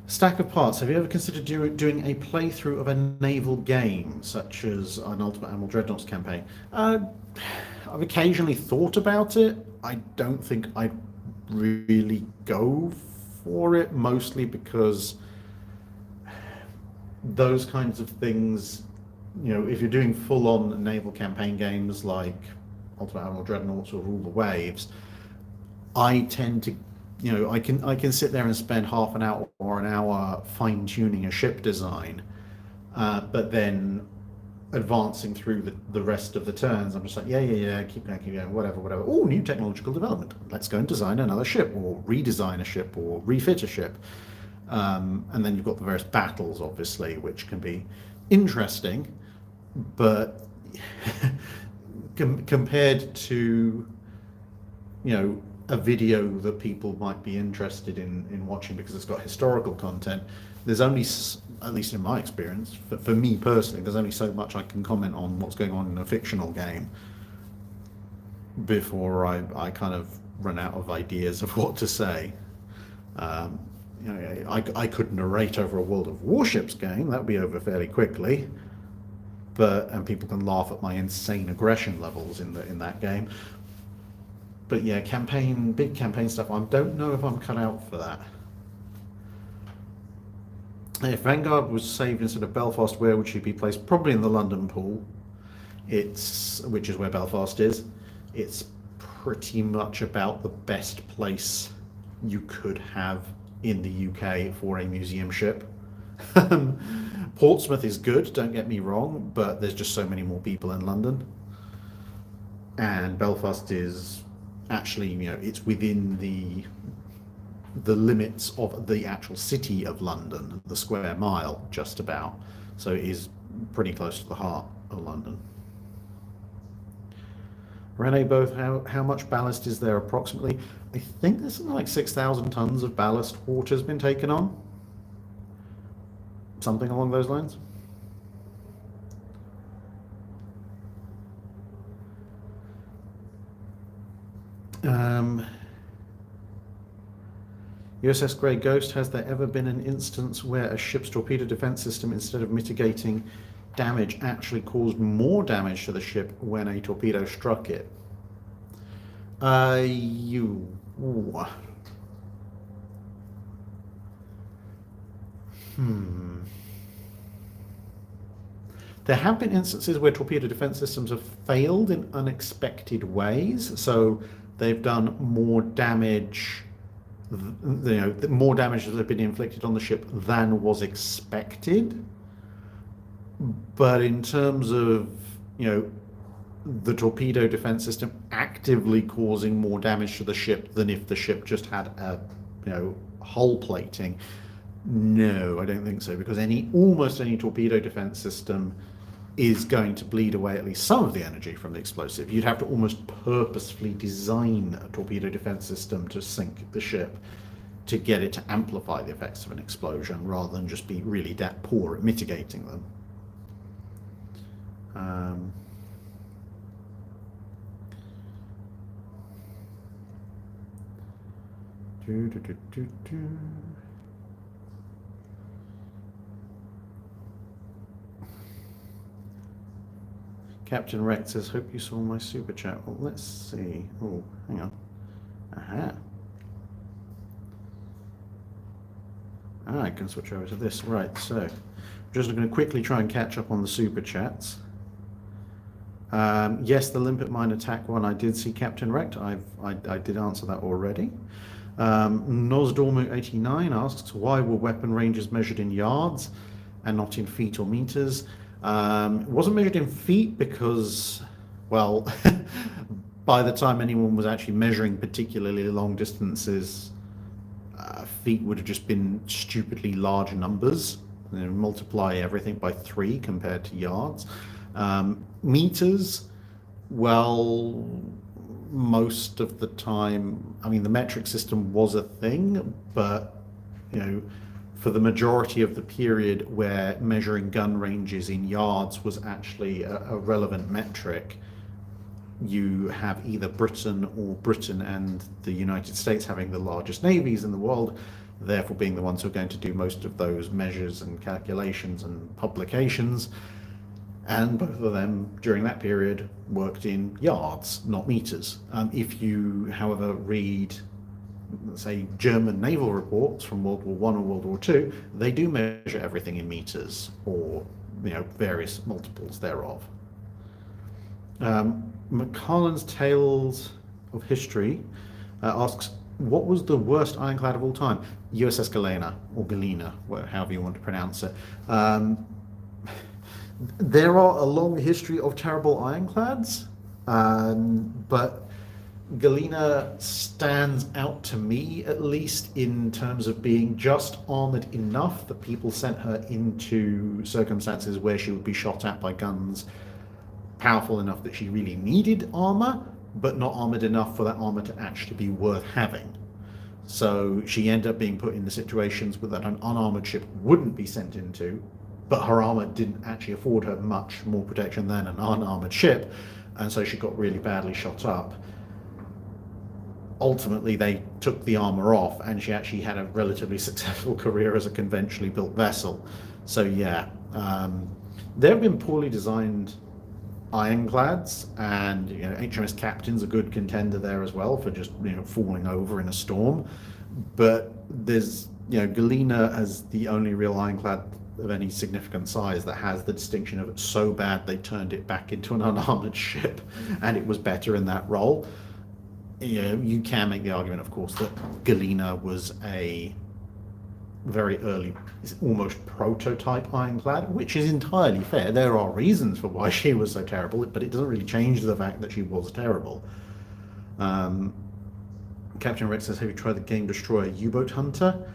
Stack of parts. Have you ever considered doing a playthrough of a naval game, such as an Ultimate Admiral Dreadnought's campaign? I've occasionally thought about it. I don't think I'd really go for it, mostly because those kinds of things, if you're doing full-on naval campaign games like Ultimate Admiral Dreadnoughts or Rule the Waves, I tend to I can sit there and spend half an hour or an hour fine-tuning a ship design, but then advancing through the rest of the turns, I'm just like, yeah, keep going, whatever. Oh, new technological development. Let's go and design another ship, or redesign a ship, or refit a ship. And then you've got the various battles, obviously, which can be interesting, but compared to, a video that people might be interested in watching because it's got historical content, there's only, at least in my experience, for me personally, there's only so much I can comment on what's going on in a fictional game before I kind of run out of ideas of what to say. I could narrate over a World of Warships game, that would be over fairly quickly, and people can laugh at my insane aggression levels in that game. But yeah, big campaign stuff, I don't know if I'm cut out for that. If Vanguard was saved instead of Belfast, where would she be placed? Probably in the London pool, which is where Belfast is. It's pretty much about the best place you could have in the UK for a museum ship. Portsmouth is good, don't get me wrong, but there's just so many more people in London. And Belfast is actually, it's within the limits of the actual city of London, the square mile, just about. So it is pretty close to the heart of London. Rene, both, how much ballast is there approximately? I think there's something like 6,000 tons of ballast water has been taken on. Something along those lines. USS Grey Ghost, has there ever been an instance where a ship's torpedo defense system, instead of mitigating damage, actually caused more damage to the ship when a torpedo struck it? There have been instances where torpedo defense systems have failed in unexpected ways, so they've done more damage, more damage has been inflicted on the ship than was expected. But in terms of, the torpedo defense system actively causing more damage to the ship than if the ship just had a, hull plating, no, I don't think so, because almost any torpedo defense system is going to bleed away at least some of the energy from the explosive. You'd have to almost purposefully design a torpedo defense system to sink the ship to get it to amplify the effects of an explosion rather than just be really that poor at mitigating them. Captain Rex says, hope you saw my super chat. Well, let's see. Oh, hang on. Aha. I can switch over to this. Right, so I'm just going to quickly try and catch up on the super chats. Yes, the limpet mine attack one, I did see Captain Wrecked. I did answer that already. Nosdormu89 asks, why were weapon ranges measured in yards and not in feet or meters? It wasn't measured in feet because, well, by the time anyone was actually measuring particularly long distances, feet would have just been stupidly large numbers. You know, multiply everything by 3 compared to yards. Meters, well, most of the time, I mean, the metric system was a thing, but, you know, for the majority of the period where measuring gun ranges in yards was actually a relevant metric, you have either Britain and the United States having the largest navies in the world, therefore being the ones who are going to do most of those measures and calculations and publications. And both of them during that period worked in yards, not meters. If you, however, read, let's say, German naval reports from World War I or World War II, they do measure everything in meters or, you know, various multiples thereof. Macallan's Tales of History asks, what was the worst ironclad of all time? USS Galena, or Galena, however you want to pronounce it. There are a long history of terrible ironclads, but Galena stands out to me, at least, in terms of being just armored enough that people sent her into circumstances where she would be shot at by guns powerful enough that she really needed armor, but not armored enough for that armor to actually be worth having. So she ended up being put into situations that an unarmored ship wouldn't be sent into, but her armor didn't actually afford her much more protection than an unarmored ship, and so she got really badly shot up. Ultimately, they took the armor off, and she actually had a relatively successful career as a conventionally built vessel. So yeah, there have been poorly designed ironclads, and you know, HMS Captain's a good contender there as well for just, you know, falling over in a storm. But there's, you know, Galena as the only real ironclad of any significant size that has the distinction of it's so bad they turned it back into an unarmored ship, and it was better in that role. You know, you can make the argument, of course, that Galena was a very early, almost prototype ironclad, which is entirely fair. There are reasons for why she was so terrible, but it doesn't really change the fact that she was terrible. Captain Rex says, have you tried the Game Destroyer U-Boat Hunter?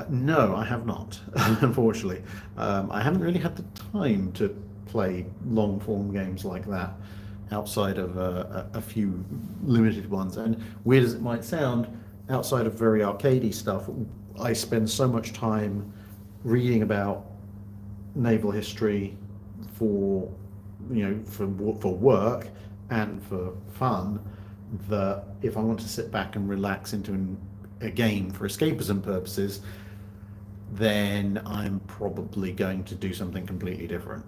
No, I have not, unfortunately. I haven't really had the time to play long-form games like that outside of a few limited ones. And weird as it might sound, outside of very arcadey stuff, I spend so much time reading about naval history for, you know, for work and for fun, that if I want to sit back and relax into a game for escapism purposes, then I'm probably going to do something completely different.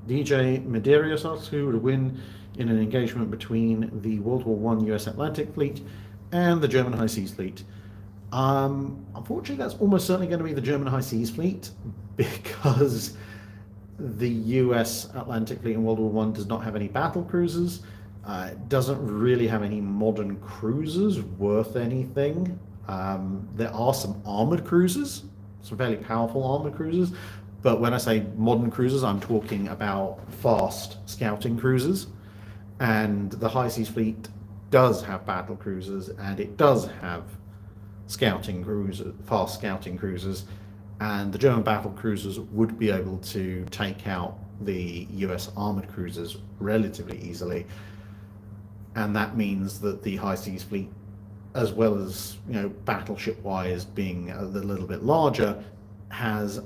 DJ Medeiros asks, who would win in an engagement between the World War I US Atlantic Fleet and the German High Seas Fleet? Unfortunately, that's almost certainly going to be the German High Seas Fleet, because the US Atlantic Fleet in World War I does not have any battle cruisers. It doesn't really have any modern cruisers worth anything. There are some armored cruisers, some fairly powerful armored cruisers, but when I say modern cruisers, I'm talking about fast scouting cruisers. And the High Seas Fleet does have battle cruisers, and it does have scouting cruisers, fast scouting cruisers, and the German battle cruisers would be able to take out the US armored cruisers relatively easily. And that means that the high seas fleet, as well as battleship wise being a little bit larger, has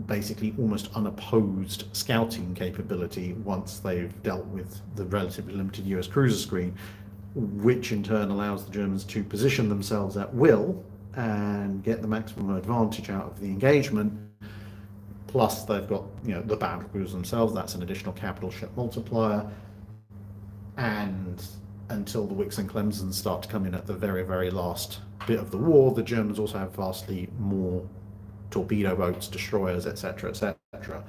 basically almost unopposed scouting capability once they've dealt with the relatively limited US cruiser screen, which in turn allows the Germans to position themselves at will and get the maximum advantage out of the engagement. Plus they've got the battle cruisers themselves. That's an additional capital ship multiplier. And until the Wicks and Clemsons start to come in at the very, very last bit of the war, the Germans also have vastly more torpedo boats, destroyers, etc., etc.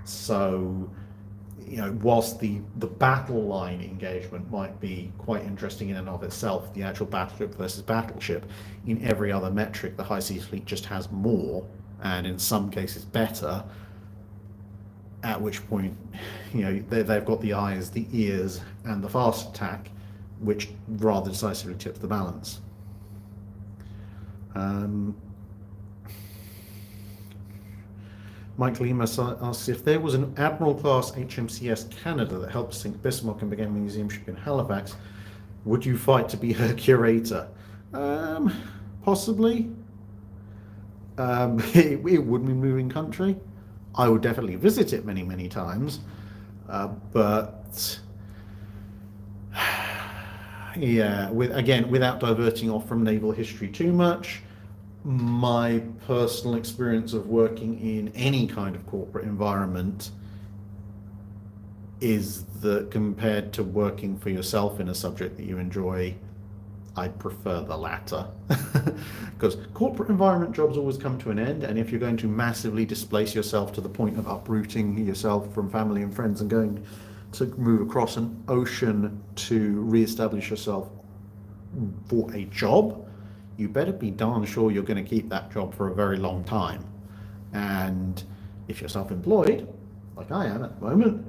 So, whilst the battle line engagement might be quite interesting in and of itself, the actual battleship versus battleship, in every other metric, the high seas fleet just has more, and in some cases better. At which point, they've got the eyes, the ears, and the fast attack, which rather decisively tips the balance. Mike Lima asks, if there was an Admiral-class HMCS Canada that helped sink Bismarck and became a museum ship in Halifax, would you fight to be her curator? Possibly. It would be moving country. I would definitely visit it many, many times. But yeah, without diverting off from naval history too much, my personal experience of working in any kind of corporate environment is that compared to working for yourself in a subject that you enjoy, I prefer the latter. Because corporate environment jobs always come to an end, and if you're going to massively displace yourself to the point of uprooting yourself from family and friends and going to move across an ocean to re-establish yourself for a job, you better be darn sure you're going to keep that job for a very long time. And if you're self-employed, like I am at the moment,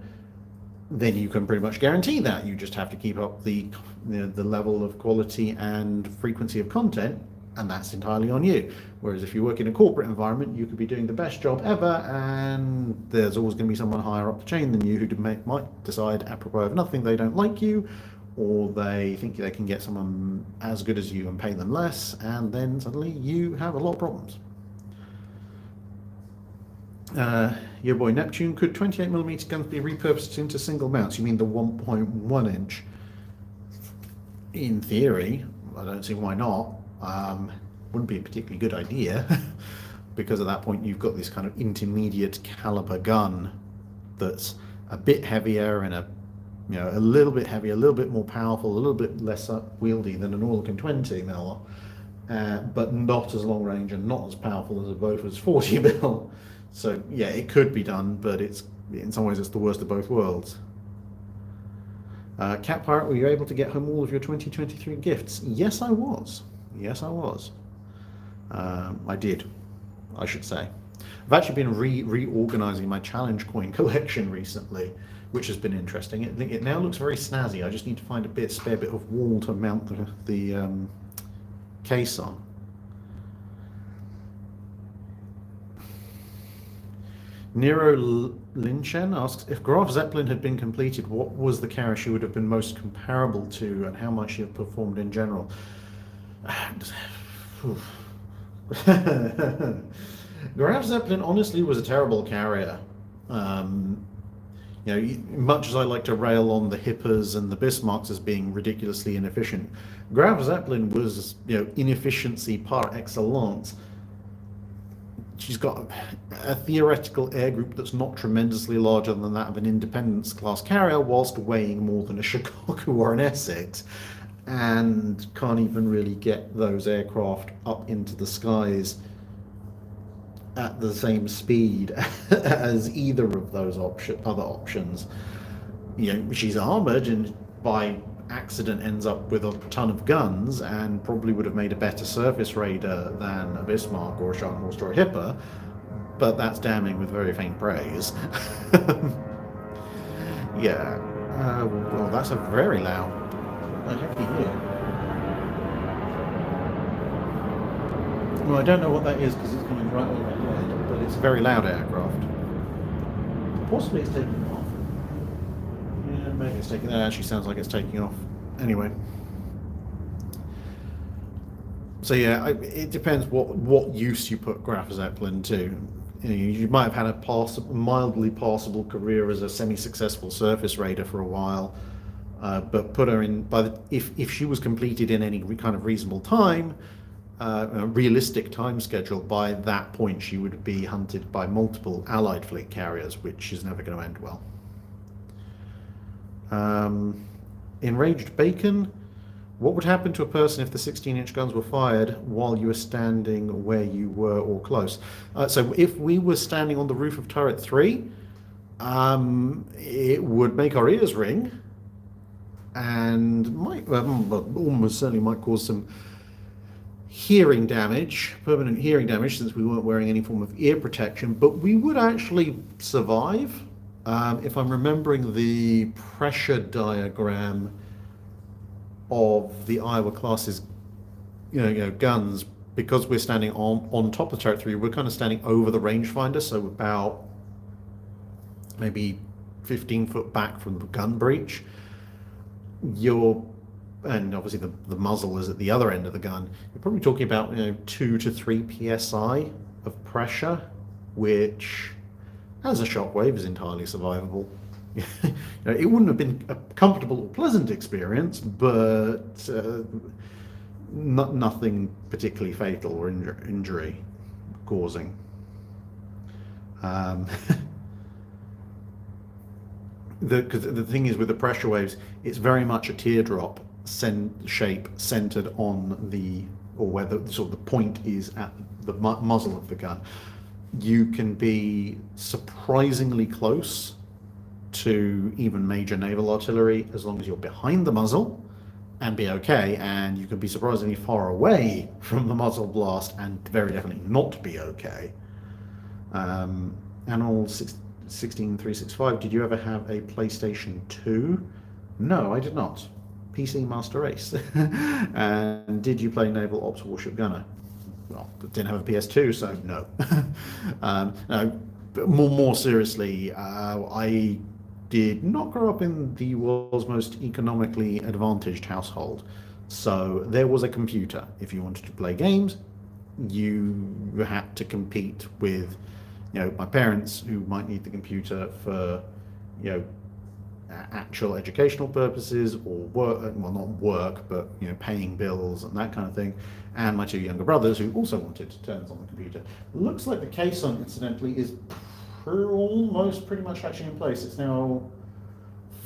then you can pretty much guarantee that. You just have to keep up the level of quality and frequency of content, and that's entirely on you. Whereas if you work in a corporate environment, you could be doing the best job ever, and there's always going to be someone higher up the chain than you who might decide, apropos of nothing, they don't like you, or they think they can get someone as good as you and pay them less, and then suddenly you have a lot of problems. Your boy Neptune, could 28mm guns be repurposed into single mounts? You mean the 1.1 inch? In theory, I don't see why not. Wouldn't be a particularly good idea because at that point you've got this kind of intermediate caliber gun that's a bit heavier and a little bit heavier, a little bit more powerful, a little bit less wieldy than an Orlican 20mm, but not as long range and not as powerful as a Bofors 40mm. So yeah, it could be done, but it's in some ways it's the worst of both worlds. Cat Pirate, were you able to get home all of your 2023 gifts? Yes, I was. Yes, I was. I did, I should say. I've actually been reorganizing my challenge coin collection recently, which has been interesting. It now looks very snazzy. I just need to find a spare bit of wall to mount the case on. Nero Linchen asks, if Graf Zeppelin had been completed, what was the carrier she would have been most comparable to, and how might she have performed in general? Graf Zeppelin honestly was a terrible carrier. Much as I like to rail on the Hippers and the Bismarcks as being ridiculously inefficient, Graf Zeppelin was inefficiency par excellence. She's got a theoretical air group that's not tremendously larger than that of an Independence class carrier, whilst weighing more than a Shikoku or an Essex, and can't even really get those aircraft up into the skies at the same speed as either of those other options. She's armored and by accident ends up with a ton of guns and probably would have made a better surface raider than a Bismarck or a Shark or a Hipper, but that's damning with very faint praise. Yeah. Well, that's a very loud, hefty year. Well, I don't know what that is because it's coming right overhead, but it's a very loud aircraft. Possibly it's taking off. Yeah, maybe it's taking. That actually sounds like it's taking off. Anyway. So yeah, it depends what use you put Graf Zeppelin to. You might have had a mildly passable career as a semi-successful surface raider for a while, but put her in if she was completed in any kind of reasonable time, a realistic time schedule, by that point she would be hunted by multiple Allied fleet carriers, which is never going to end well. Enraged Bacon. What would happen to a person if the 16-inch guns were fired while you were standing where you were or close? So if we were standing on the roof of turret 3, it would make our ears ring and almost certainly might cause some hearing damage, permanent hearing damage, since we weren't wearing any form of ear protection, but we would actually survive. If I'm remembering the pressure diagram of the Iowa class's guns, because we're standing on top of turret 3, we're kind of standing over the rangefinder, so about maybe 15 foot back from the gun breech. And obviously the muzzle is at the other end of the gun. You're probably talking about 2 to 3 psi of pressure, which as a shockwave is entirely survivable. It wouldn't have been a comfortable or pleasant experience, but nothing particularly fatal or injury causing. The thing is, with the pressure waves, it's very much a teardrop shape centered on where the point is at the muzzle of the gun. You can be surprisingly close to even major naval artillery as long as you're behind the muzzle and be okay, and you can be surprisingly far away from the muzzle blast and very definitely not be okay. Animal 16365, did you ever have a PlayStation 2? No, I did not. PC Master Race. And did you play Naval Ops Warship Gunner? Well, didn't have a PS2, so no. No, but more seriously, I did not grow up in the world's most economically advantaged household. So there was a computer. If you wanted to play games, you had to compete with, my parents, who might need the computer for, actual educational purposes or work, well, not work, but paying bills and that kind of thing, and my 2 younger brothers, who also wanted turns on the computer. Looks like the caisson, incidentally, is almost pretty much hatching in place. It's now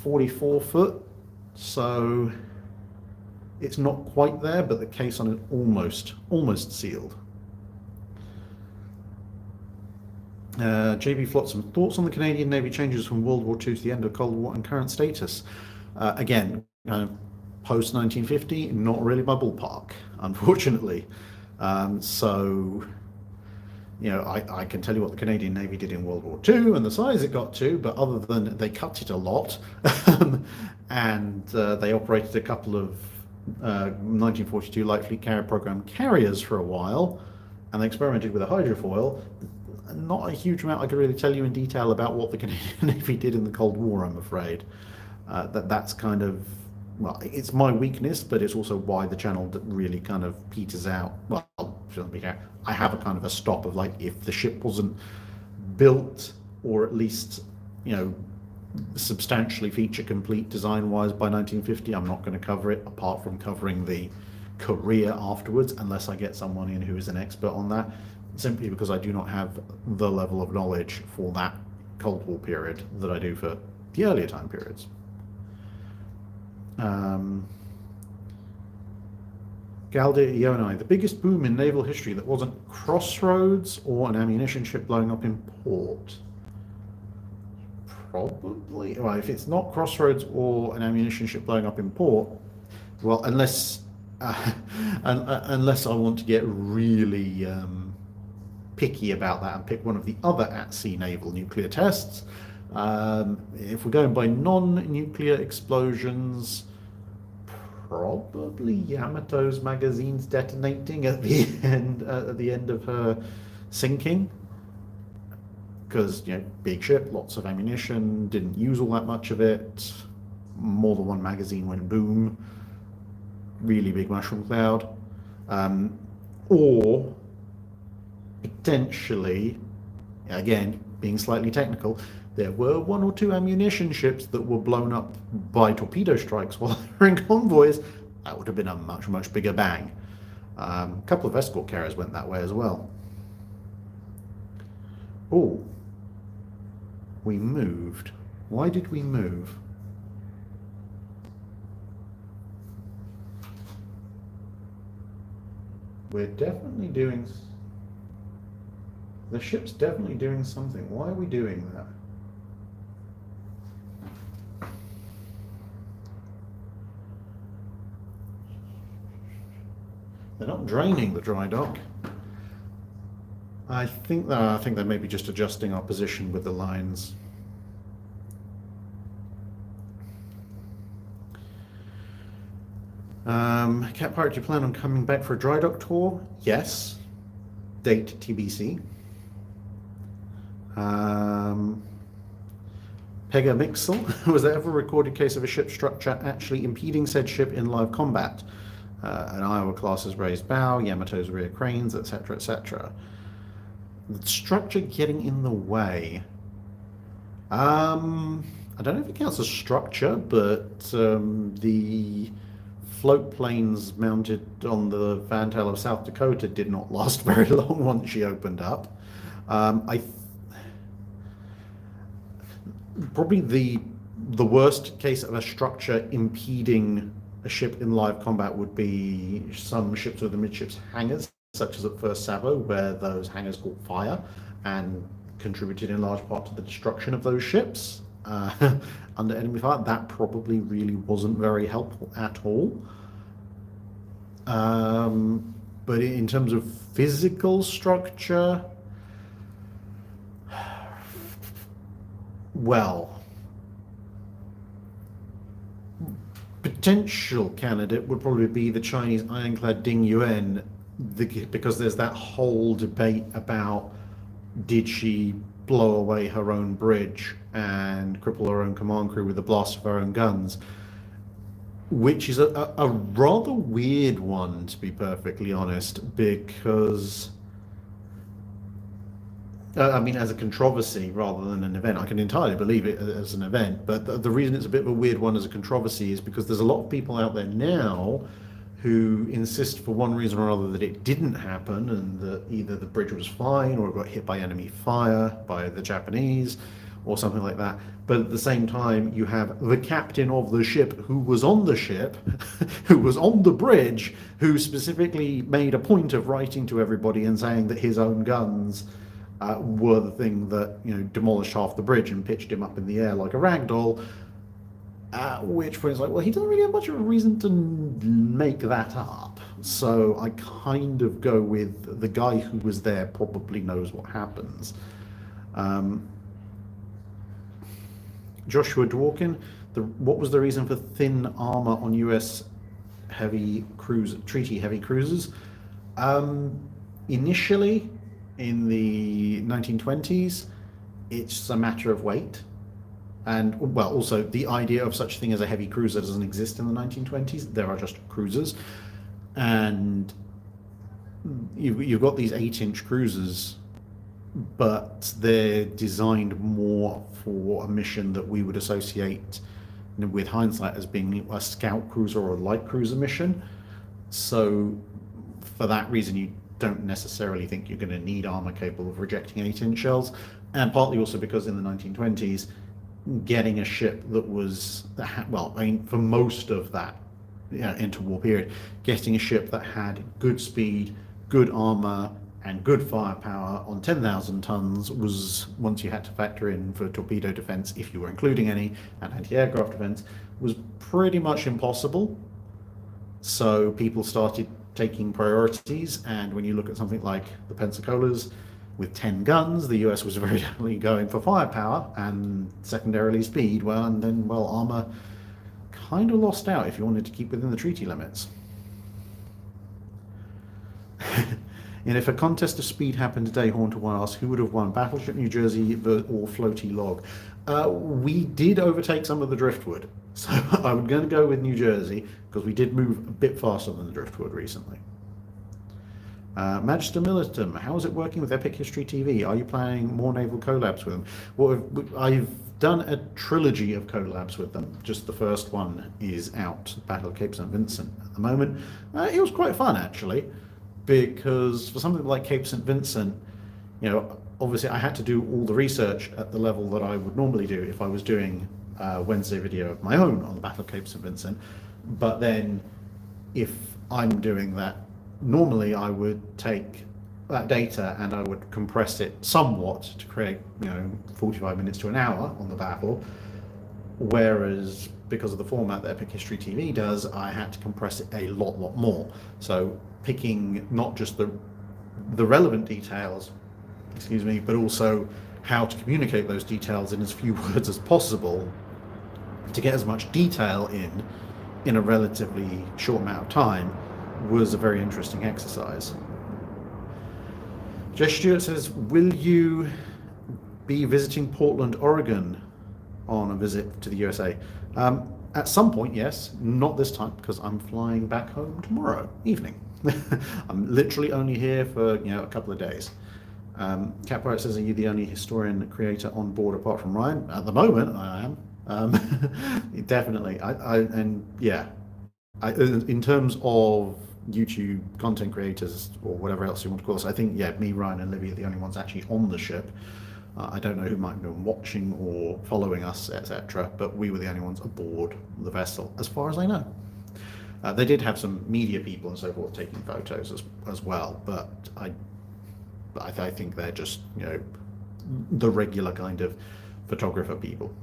44 foot, so it's not quite there, but the caisson is almost sealed. JB Flotsam, thoughts on the Canadian Navy changes from World War II to the end of Cold War and current status? Again, post 1950, not really my ballpark, unfortunately. So, I can tell you what the Canadian Navy did in World War II and the size it got to, but other than they cut it a lot, and they operated a couple of 1942 Light Fleet Carrier Program carriers for a while, and they experimented with a hydrofoil. Not a huge amount I could really tell you in detail about what the Canadian Navy did in the Cold War, I'm afraid. That's kind of, well, it's my weakness, but it's also why the channel really kind of peters out. Well, I have a kind of a stop of, like, if the ship wasn't built, or at least, substantially feature complete design-wise by 1950, I'm not going to cover it, apart from covering the career afterwards, unless I get someone in who is an expert on that, simply because I do not have the level of knowledge for that Cold War period that I do for the earlier time periods. Galdir Yonai, the biggest boom in naval history that wasn't Crossroads or an ammunition ship blowing up in port? Probably. Well, if it's not Crossroads or an ammunition ship blowing up in port, well, unless I want to get really picky about that and pick one of the other at-sea naval nuclear tests. If we're going by non-nuclear explosions, probably Yamato's magazines detonating at the end of her sinking, because big ship, lots of ammunition, didn't use all that much of it. More than one magazine went boom. Really big mushroom cloud. Or potentially, again, being slightly technical, there were one or two ammunition ships that were blown up by torpedo strikes while they were in convoys. That would have been a much, much bigger bang. A couple of escort carriers went that way as well. Oh, we moved. Why did we move? We're definitely doing... The ship's definitely doing something. Why are we doing that? They're not draining the dry dock. I think they may be just adjusting our position with the lines. Cat Pirate, do you plan on coming back for a dry dock tour? Yes. Date TBC. Pega Mixel, was there ever a recorded case of a ship structure actually impeding said ship in live combat? An Iowa class's raised bow, Yamato's rear cranes, etc., etc. The structure getting in the way. I don't know if it counts as structure, but the float planes mounted on the fantail of South Dakota did not last very long once she opened up. Probably the worst case of a structure impeding a ship in live combat would be some ships with amidships hangars, such as at First Savo, where those hangars caught fire and contributed in large part to the destruction of those ships under enemy fire. That probably really wasn't very helpful at all. But in terms of physical structure, well, potential candidate would probably be the Chinese ironclad Ding Yuan, because there's that whole debate about did she blow away her own bridge and cripple her own command crew with the blast of her own guns, which is a rather weird one, to be perfectly honest, because I mean, as a controversy rather than an event. I can entirely believe it as an event, but the reason it's a bit of a weird one as a controversy is because there's a lot of people out there now who insist for one reason or other that it didn't happen and that either the bridge was fine or it got hit by enemy fire, by the Japanese, or something like that. But at the same time, you have the captain of the ship who was on the ship, who was on the bridge, who specifically made a point of writing to everybody and saying that his own guns were the thing that demolished half the bridge and pitched him up in the air like a rag doll. At which point it's like, well, he doesn't really have much of a reason to make that up. So I kind of go with the guy who was there probably knows what happens. Joshua Dworkin, what was the reason for thin armor on US treaty heavy cruisers? Initially, in the 1920s, it's a matter of weight. And, well, also the idea of such a thing as a heavy cruiser doesn't exist in the 1920s. There are just cruisers. And you've got these 8-inch cruisers, but they're designed more for a mission that we would associate with hindsight as being a scout cruiser or a light cruiser mission. So for that reason, you don't necessarily think you're going to need armor capable of rejecting 8-inch shells. And partly also because in the 1920s, getting a ship that was, well, I mean, for most of that interwar period, getting a ship that had good speed, good armor, and good firepower on 10,000 tons was, once you had to factor in for torpedo defense, if you were including any, and anti-aircraft defense, was pretty much impossible. So people started taking priorities, and when you look at something like the Pensacola's with 10 guns, the US was very definitely going for firepower and secondarily speed, and then armor kind of lost out if you wanted to keep within the treaty limits. And if a contest of speed happened today, Haunter One asks, who would have won, Battleship New Jersey or Floaty Log? We did overtake some of the driftwood, so I'm going to go with New Jersey because we did move a bit faster than the driftwood recently. Magister Militum, how is it working with Epic History TV? Are you planning more naval collabs with them? Well, I've done a trilogy of collabs with them. Just the first one is out, Battle of Cape St. Vincent at the moment. It was quite fun, actually, because for something like Cape St. Vincent, you know, obviously I had to do all the research at the level that I would normally do if I was doing a Wednesday video of my own on the Battle of Cape St. Vincent. But then if I'm doing that, normally I would take that data and I would compress it somewhat to create, you know, 45 minutes to an hour on the battle. Whereas because of the format that Epic History TV does, I had to compress it a lot more. So picking not just the relevant details, excuse me, but also how to communicate those details in as few words as possible to get as much detail in a relatively short amount of time was a very interesting exercise. Jess Stewart says, will you be visiting Portland, Oregon on a visit to the USA? At some point, yes. Not this time, because I'm flying back home tomorrow evening. I'm literally only here for, you know, a couple of days. Catbright says, are you the only historian creator on board apart from Ryan? At the moment, I am. Definitely. In terms of YouTube content creators or whatever else you want to call us, I think, yeah, me, Ryan, and Libby are the only ones actually on the ship. I don't know who might have been watching or following us, etc., but we were the only ones aboard the vessel, as far as I know. They did have some media people and so forth taking photos as well, but I think they're just, you know, the regular kind of photographer people.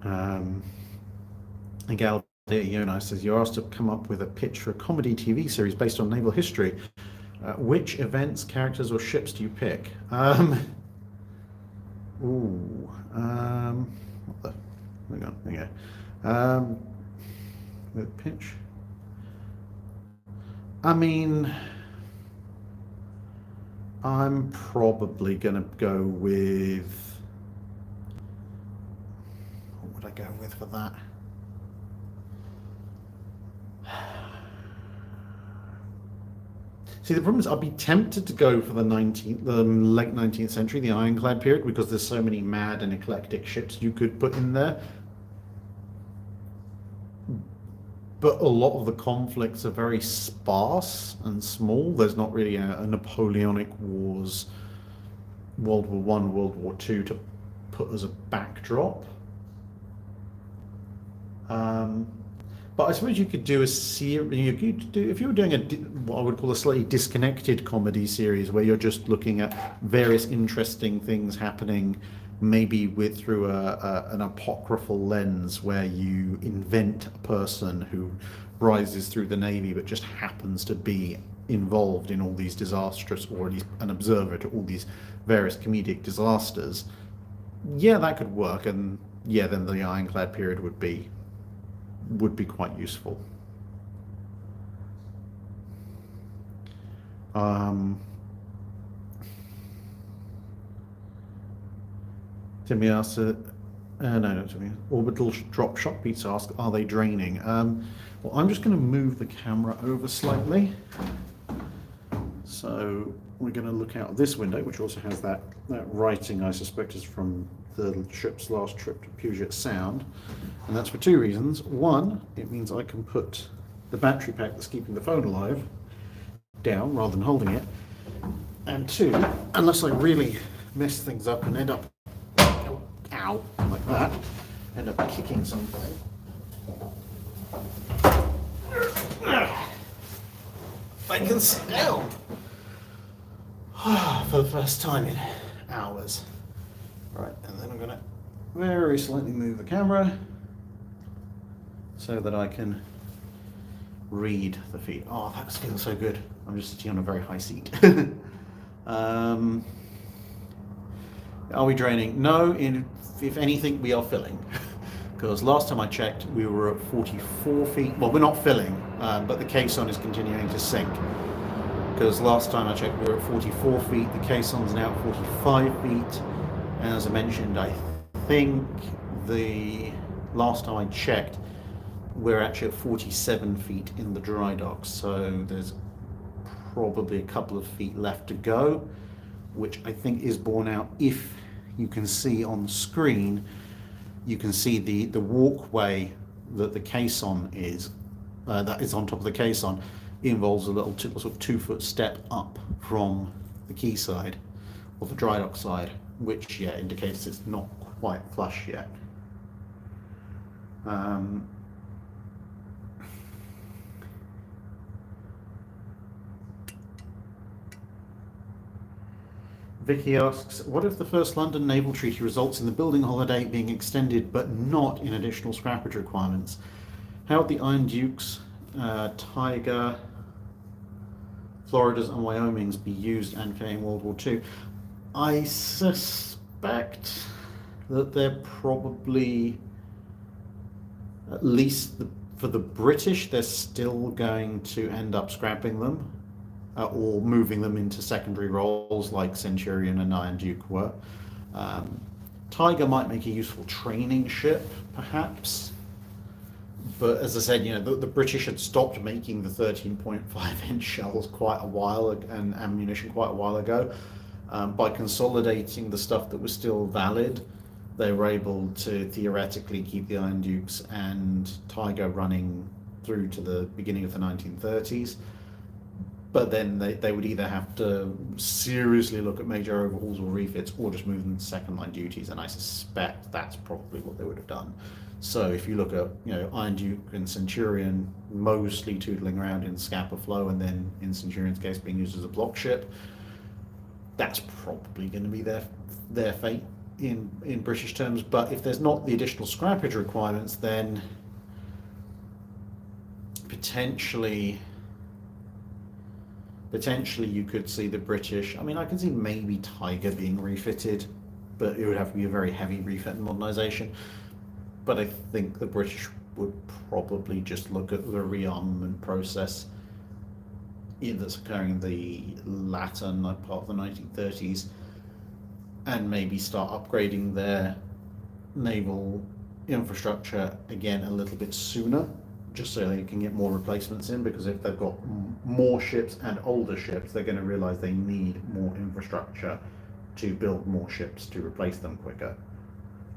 And Gal Yona says, you're asked to come up with a pitch for a comedy TV series based on naval history. Which events, characters, or ships do you pick? What the? Hang on, there you go. With pitch. I mean, I'm probably going to go with. What would I go with for that? See, the problem is I'd be tempted to go for the late 19th century, the ironclad period, because there's so many mad and eclectic ships you could put in there. But a lot of the conflicts are very sparse and small. There's not really a Napoleonic Wars, World War I, World War II to put as a backdrop. But I suppose you could do a series. You could do, if you were doing what I would call a slightly disconnected comedy series, where you're just looking at various interesting things happening, maybe through an apocryphal lens, where you invent a person who rises through the Navy but just happens to be involved in all these disastrous, or at least an observer to all these various comedic disasters. Yeah, that could work, and yeah, then the ironclad period would be quite useful. Timmy asks, no, Timmy. Orbital drop shock beats ask, are they draining? Well, I'm just going to move the camera over slightly. So we're going to look out this window, which also has that writing, I suspect, is from the ship's last trip to Puget Sound. And that's for two reasons. One, it means I can put the battery pack that's keeping the phone alive down rather than holding it. And two, unless I really mess things up and end up, ow, like that, end up kicking something. I can sit down for the first time in hours. Right, and then I'm going to very slightly move the camera so that I can read the feed. Oh, that feels so good. I'm just sitting on a very high seat. Are we draining? No, if anything, we are filling. because last time I checked we were at 44 feet. Well, we're not filling, but the caisson is continuing to sink, because last time I checked we were at 44 feet, the caisson's now at 45 feet, and as I mentioned, I think the last time I checked we're actually at 47 feet in the dry dock, so there's probably a couple of feet left to go, which I think is borne out. If you can see on the screen, you can see the walkway that the caisson is, that is on top of the caisson, involves a little sort of 2-foot step up from the quayside or the dry dock side, which indicates it's not quite flush yet. Vicky asks, what if the first London Naval Treaty results in the building holiday being extended but not in additional scrappage requirements? How would the Iron Dukes, Tiger, Floridas and Wyomings be used and in World War II? I suspect that they're probably, at least for the British, they're still going to end up scrapping them. Or moving them into secondary roles like Centurion and Iron Duke were. Tiger might make a useful training ship, perhaps. But as I said, the British had stopped making the 13.5-inch shells quite a while, and ammunition quite a while ago. By consolidating the stuff that was still valid, they were able to theoretically keep the Iron Dukes and Tiger running through to the beginning of the 1930s. But then they would either have to seriously look at major overhauls or refits, or just move them to second line duties, and I suspect that's probably what they would have done. So if you look at Iron Duke and Centurion mostly tootling around in Scapa Flow, and then in Centurion's case being used as a block ship, that's probably going to be their fate in British terms. But if there's not the additional scrappage requirements, then potentially you could see the British, I can see maybe Tiger being refitted, but it would have to be a very heavy refit and modernisation. But I think the British would probably just look at the rearmament process that's occurring in the latter part of the 1930s, and maybe start upgrading their naval infrastructure again a little bit sooner, just so they can get more replacements in, because if they've got more ships and older ships, they're going to realise they need more infrastructure to build more ships to replace them quicker.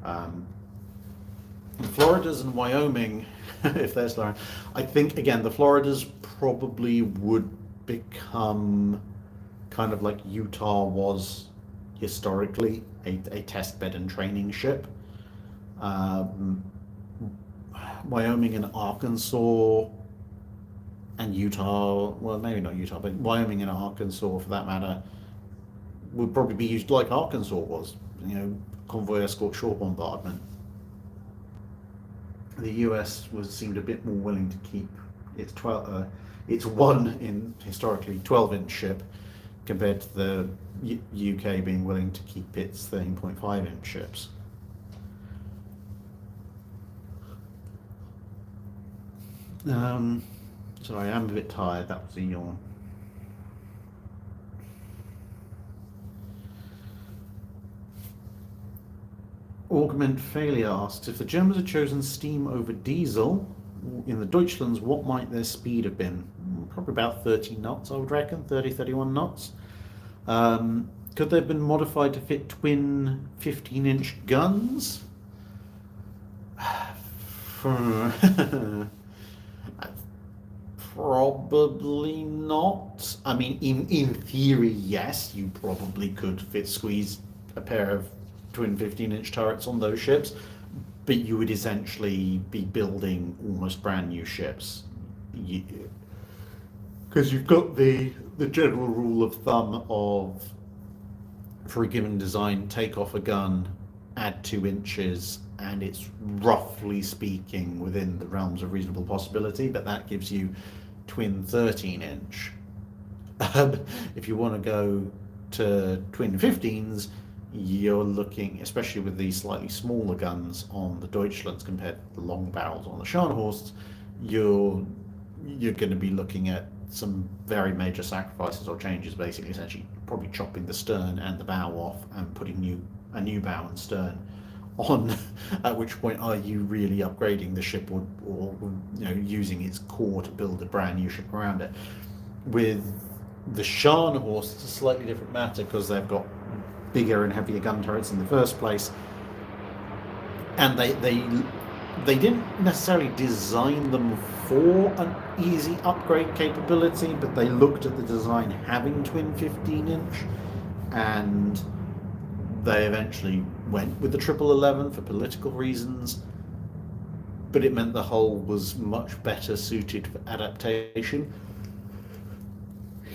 The Floridas and Wyoming, if they're slow, I think, again, the Floridas probably would become kind of like Utah was historically, a test bed and training ship. Wyoming and Arkansas and Utah, well, maybe not Utah, but Wyoming and Arkansas, for that matter, would probably be used like Arkansas was, convoy escort, shore bombardment. The US seemed a bit more willing to keep its historically 12-inch ship, compared to the UK being willing to keep its 13.5-inch ships. Sorry, I'm a bit tired. That was a yawn. Augment Failure asks, if the Germans had chosen steam over diesel in the Deutschlands, what might their speed have been? Probably about 30 knots, I would reckon, 31 knots. Could they have been modified to fit twin 15-inch guns? Probably not. In theory, yes, you probably could squeeze a pair of twin 15-inch turrets on those ships, but you would essentially be building almost brand new ships. Because you've got the general rule of thumb of, for a given design, take off a gun, add 2 inches, and it's roughly speaking within the realms of reasonable possibility, but that gives you twin 13-inch. If you want to go to twin 15s, you're looking, especially with these slightly smaller guns on the Deutschlands compared to the long barrels on the Scharnhorsts, you're going to be looking at some very major sacrifices or changes, basically, essentially probably chopping the stern and the bow off and putting a new bow and stern on, at which point are you really upgrading the ship, or using its core to build a brand new ship around it. With the Scharnhorst, it's a slightly different matter because they've got bigger and heavier gun turrets in the first place, and they didn't necessarily design them for an easy upgrade capability, but they looked at the design having twin 15-inch, and they eventually went with the 1111 for political reasons, but it meant the hull was much better suited for adaptation.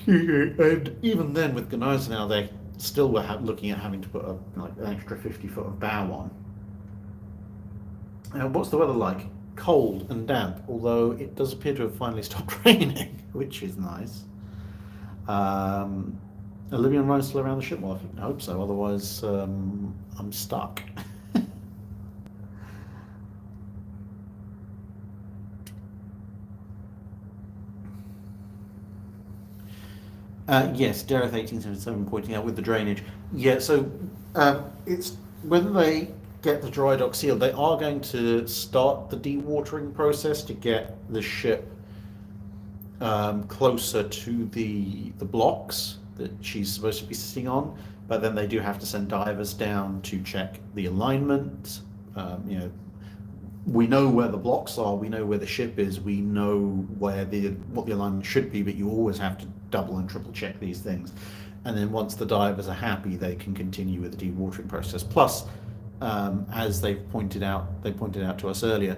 And even then, with Gneisenau, they still were looking at having to put an extra 50 foot of bow on. What's the weather like? Cold and damp, although it does appear to have finally stopped raining, which is nice. Are Libyan Rhines still around the ship? Well, I hope so, otherwise I'm stuck. Yes, Dareth 1877 pointing out with the drainage. Yeah, so it's whether they get the dry dock sealed, they are going to start the dewatering process to get the ship closer to the blocks that she's supposed to be sitting on, but then they do have to send divers down to check the alignment. We know where the blocks are, we know where the ship is, we know what the alignment should be, but you always have to double and triple check these things. And then once the divers are happy, they can continue with the dewatering process. Plus, as they pointed out to us earlier,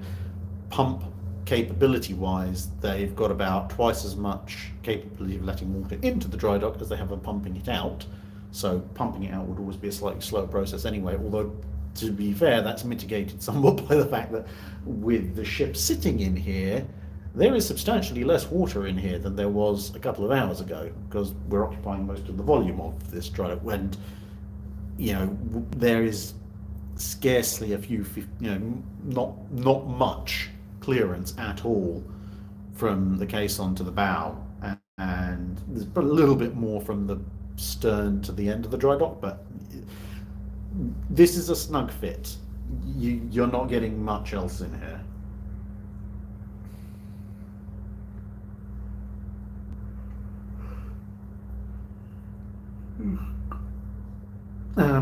pump capability wise, they've got about twice as much capability of letting water into the dry dock as they have of pumping it out. So pumping it out would always be a slightly slower process anyway, although to be fair, that's mitigated somewhat by the fact that with the ship sitting in here, there is substantially less water in here than there was a couple of hours ago, because we're occupying most of the volume of this dry dock, and there is scarcely not much clearance at all from the caisson to the bow, and there's a little bit more from the stern to the end of the dry dock, but this is a snug fit. You're not getting much else in here.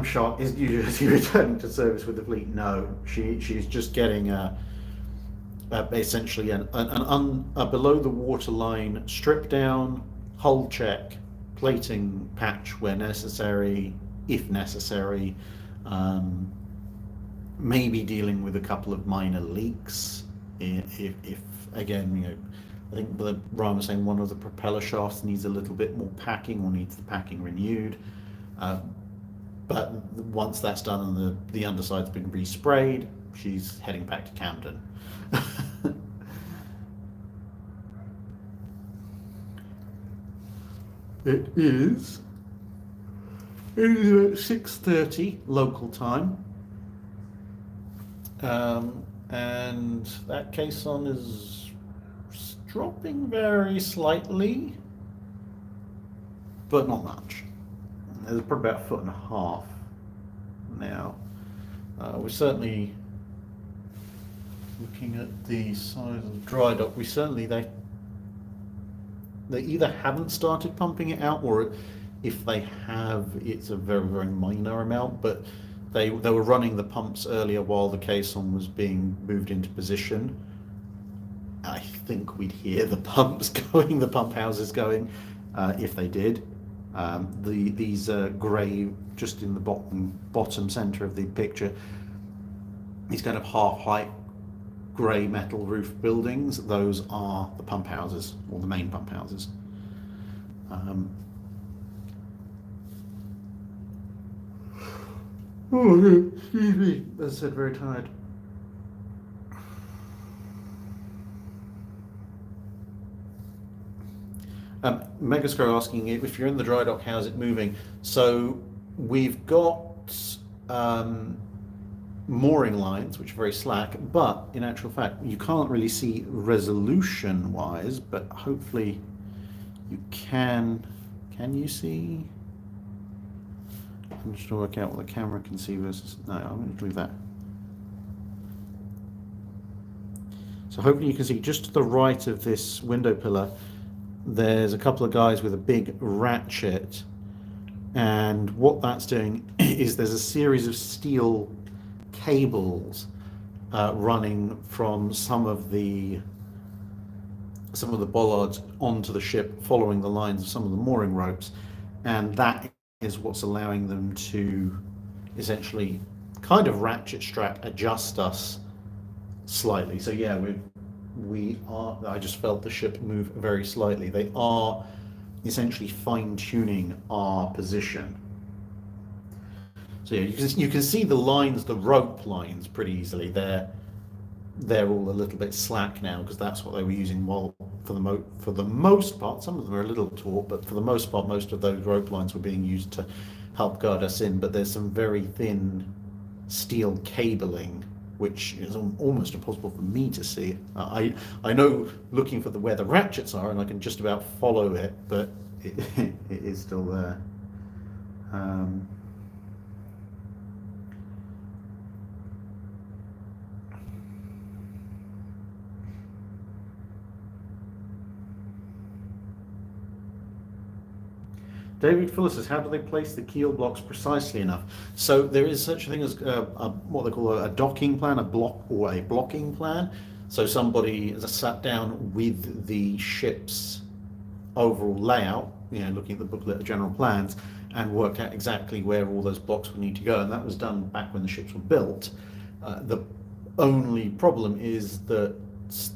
Shocked. Is New Jersey returning to service with the fleet? No, she's just getting essentially a below the waterline strip down, hull check, plating patch where necessary, if necessary, maybe dealing with a couple of minor leaks. If again, I think the Ryan was saying one of the propeller shafts needs a little bit more packing or needs the packing renewed. But once that's done and the underside's been resprayed, she's heading back to Camden. It is 6:30 local time, and that caisson is dropping very slightly, but not much. There's probably about 1.5 feet now. We're certainly looking at the size of the dry dock. They either haven't started pumping it out, or if they have, it's a very, very minor amount. But they were running the pumps earlier while the caisson was being moved into position. I think we'd hear the pumps going, the pump houses going, if they did. These grey, just in the bottom centre of the picture, these kind of half-height grey metal roof buildings, those are the pump houses, or the main pump houses. Oh, excuse me, as I said, very tired. Megascrow asking if you're in the dry dock, how's it moving? So we've got mooring lines, which are very slack, but in actual fact, you can't really see resolution-wise, but hopefully you can. Can you see? I'm just trying to work out what the camera can see versus. No, I'm going to leave that. So hopefully you can see just to the right of this window pillar, there's a couple of guys with a big ratchet, and what that's doing is there's a series of steel cables running from some of the bollards onto the ship, following the lines of some of the mooring ropes, and that is what's allowing them to essentially kind of ratchet strap adjust us slightly. So yeah, we are. I just felt the ship move very slightly. They are essentially fine-tuning our position. So yeah, you can see the lines, the rope lines, pretty easily. They're all a little bit slack now because that's what they were using. While for the most part, some of them are a little taut, but for the most part, most of those rope lines were being used to help guard us in. But there's some very thin steel cabling, which is almost impossible for me to see. I know looking for where the ratchets are, and I can just about follow it, but it is still there. David Fuller says, how do they place the keel blocks precisely enough? So there is such a thing as what they call a docking plan, a blocking plan. So somebody has sat down with the ship's overall layout, looking at the booklet of general plans, and worked out exactly where all those blocks would need to go. And that was done back when the ships were built. The only problem is that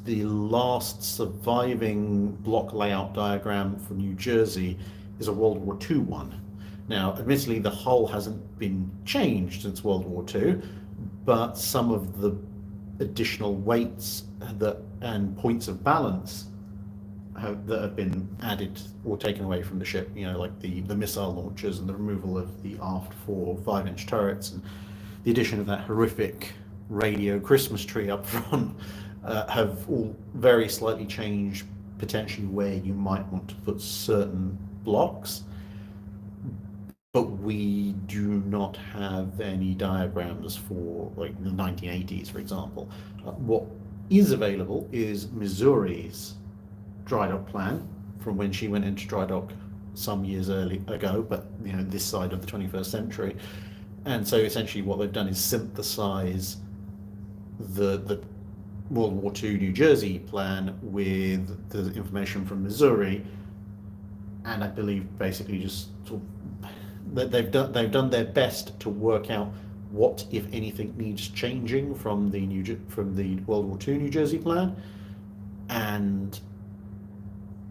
the last surviving block layout diagram for New Jersey is a World War II one. Now, admittedly, the hull hasn't been changed since World War II, but some of the additional weights and points of balance that have been added or taken away from the ship, like the missile launchers and the removal of the aft 4 5-inch turrets and the addition of that horrific radio Christmas tree up front, have all very slightly changed potentially where you might want to put certain blocks, but we do not have any diagrams for like the 1980s, for example. What is available is Missouri's Drydock plan from when she went into Drydock some years ago, but this side of the 21st century. And so essentially what they've done is synthesize the World War II New Jersey plan with the information from Missouri, and I believe basically just sort of, they've done their best to work out what, if anything, needs changing from the World War II New Jersey plan, and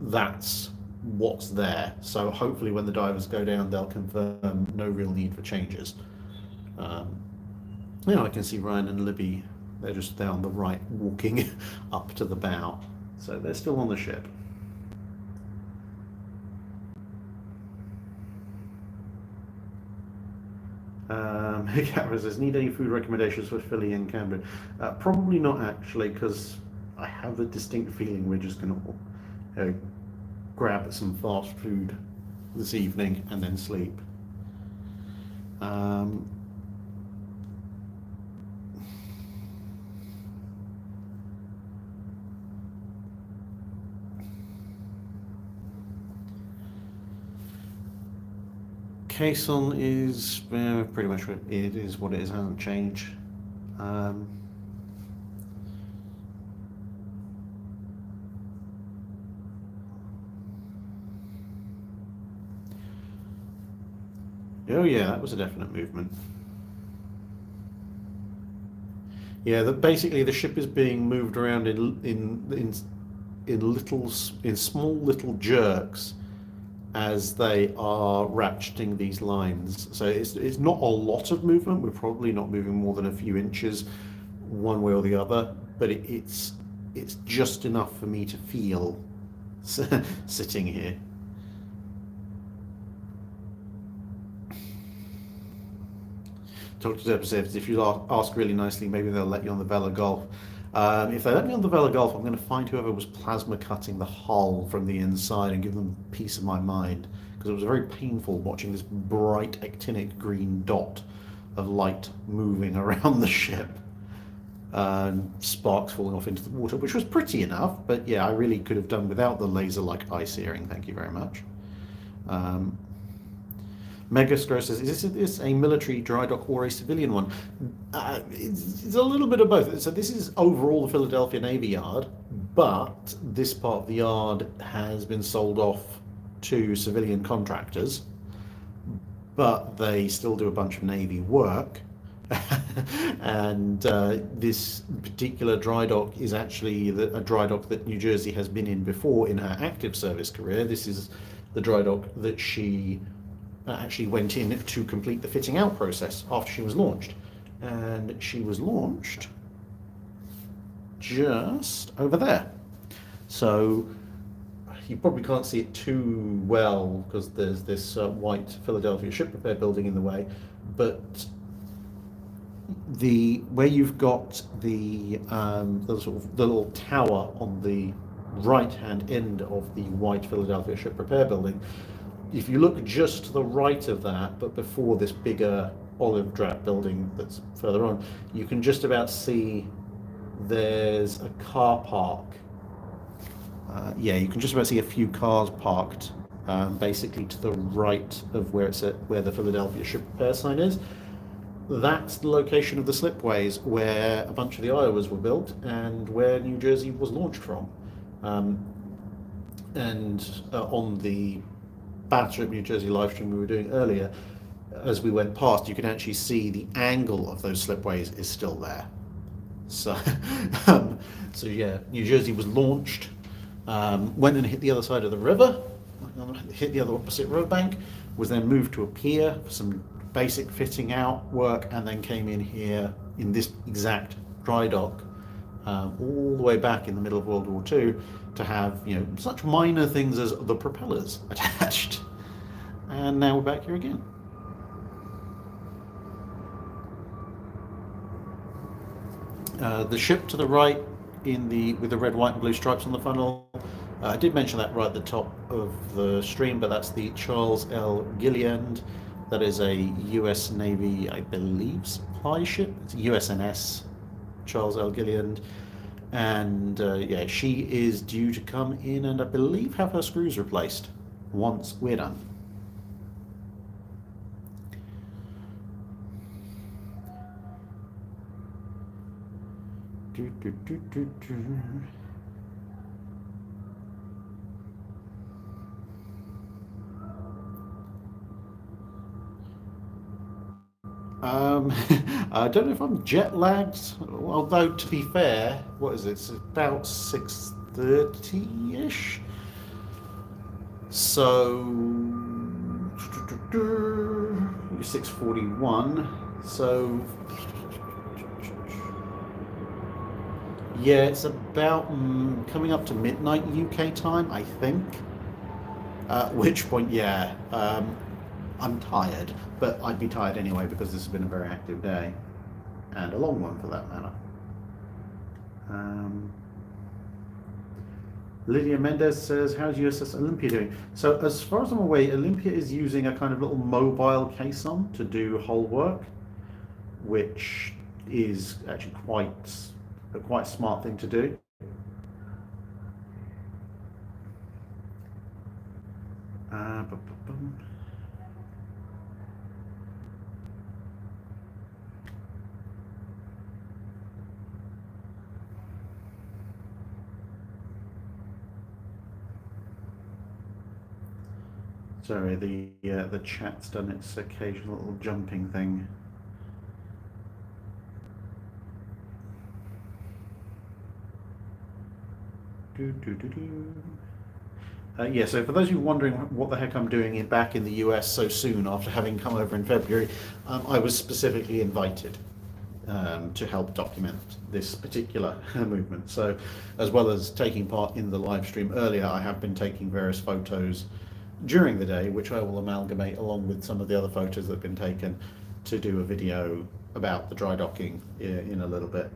that's what's there. So hopefully when the divers go down, they'll confirm no real need for changes. I can see Ryan and Libby, they're just there on the right walking up to the bow, so they're still on the ship. Catherine says, need any food recommendations for Philly and Camden? Probably not, actually, because I have a distinct feeling we're just going to grab some fast food this evening and then sleep. Caisson is pretty much what it is, hasn't changed. Oh yeah, that was a definite movement. Yeah, basically the ship is being moved around in small little jerks as they are ratcheting these lines. So it's not a lot of movement. We're probably not moving more than a few inches one way or the other, but it's just enough for me to feel sitting here. Dr. Zeb says, if you ask really nicely, maybe they'll let you on the Vela Golf. If they let me on the Vela Golf, I'm going to find whoever was plasma cutting the hull from the inside and give them peace of my mind. Because it was very painful watching this bright actinic green dot of light moving around the ship. Sparks falling off into the water, which was pretty enough, but yeah, I really could have done without the laser-like eye searing, thank you very much. Megastro says, is this a military dry dock or a civilian one? It's a little bit of both. So this is overall the Philadelphia Navy Yard, but this part of the yard has been sold off to civilian contractors, but they still do a bunch of Navy work. And this particular dry dock is actually a dry dock that New Jersey has been in before in her active service career. This is the dry dock that she actually went in to complete the fitting out process after she was launched. And she was launched just over there. So you probably can't see it too well because there's this white Philadelphia ship repair building in the way, but where you've got the little tower on the right hand end of the white Philadelphia ship repair building, if you look just to the right of that, but before this bigger olive drab building that's further on, you can just about see there's a car park. Yeah, you can just about see a few cars parked basically to the right of where the Philadelphia ship repair sign is. That's the location of the slipways where a bunch of the Iowas were built and where New Jersey was launched from. And on the Battleship New Jersey live stream we were doing earlier, as we went past, you can actually see the angle of those slipways is still there. So, so yeah, New Jersey was launched, went and hit the other side of the river, hit the other opposite road bank, was then moved to a pier for some basic fitting out work, and then came in here in this exact dry dock all the way back in the middle of World War II to have, you know, such minor things as the propellers attached. And now we're back here again. The ship to the right with the red, white and blue stripes on the funnel, I did mention that right at the top of the stream, but that's the Charles L. Gilliland. That is a US Navy, I believe, supply ship. It's USNS Charles L. Gilliland. And yeah, she is due to come in and I believe have her screws replaced once we're done. I don't know if I'm jet lagged, although to be fair, what is it? It's about 6:30-ish. So 6:41. So yeah, it's about coming up to midnight UK time, I think. At which point, yeah, I'm tired, but I'd be tired anyway because this has been a very active day, and a long one for that matter. Lydia Mendez says, how's USS Olympia doing? So as far as I'm aware, Olympia is using a kind of little mobile caisson to do hull work, which is actually quite a smart thing to do. Sorry, the chat's done its occasional little jumping thing. Yeah, so for those of you wondering what the heck I'm doing back in the US so soon after having come over in February, I was specifically invited to help document this particular movement. So as well as taking part in the live stream earlier, I have been taking various photos during the day, which I will amalgamate along with some of the other photos that have been taken to do a video about the dry docking in a little bit.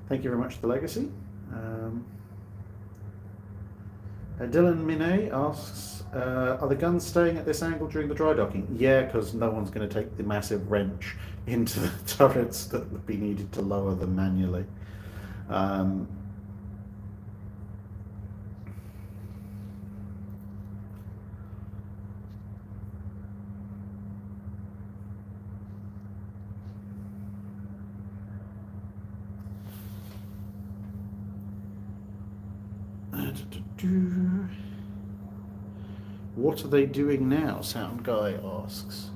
Thank you very much for the legacy. Dylan Minet asks, are the guns staying at this angle during the dry docking? Yeah, because no one's going to take the massive wrench into the turrets that would be needed to lower them manually. What are they doing now? Sound guy asks.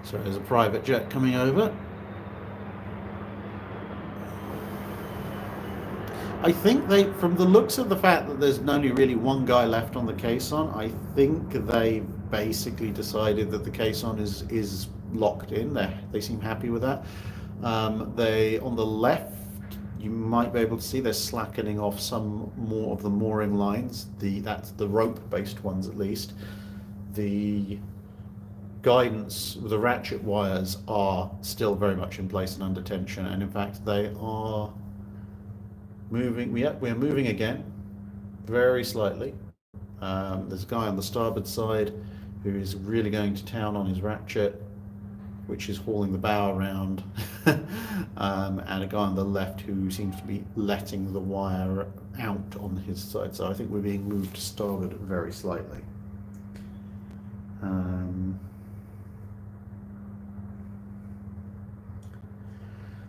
So there's a private jet coming over. I think they, from the looks of the fact that there's only really one guy left on the caisson, I think they basically decided that the caisson is locked in. They seem happy with that. They, on the left, you might be able to see they're slackening off some more of the mooring lines. That's the rope-based ones, at least. The guidance, the ratchet wires are still very much in place and under tension, and in fact they are moving. We're moving again, very slightly. There's a guy on the starboard side who is really going to town on his ratchet, which is hauling the bow around, and a guy on the left who seems to be letting the wire out on his side. So I think we're being moved to starboard very slightly.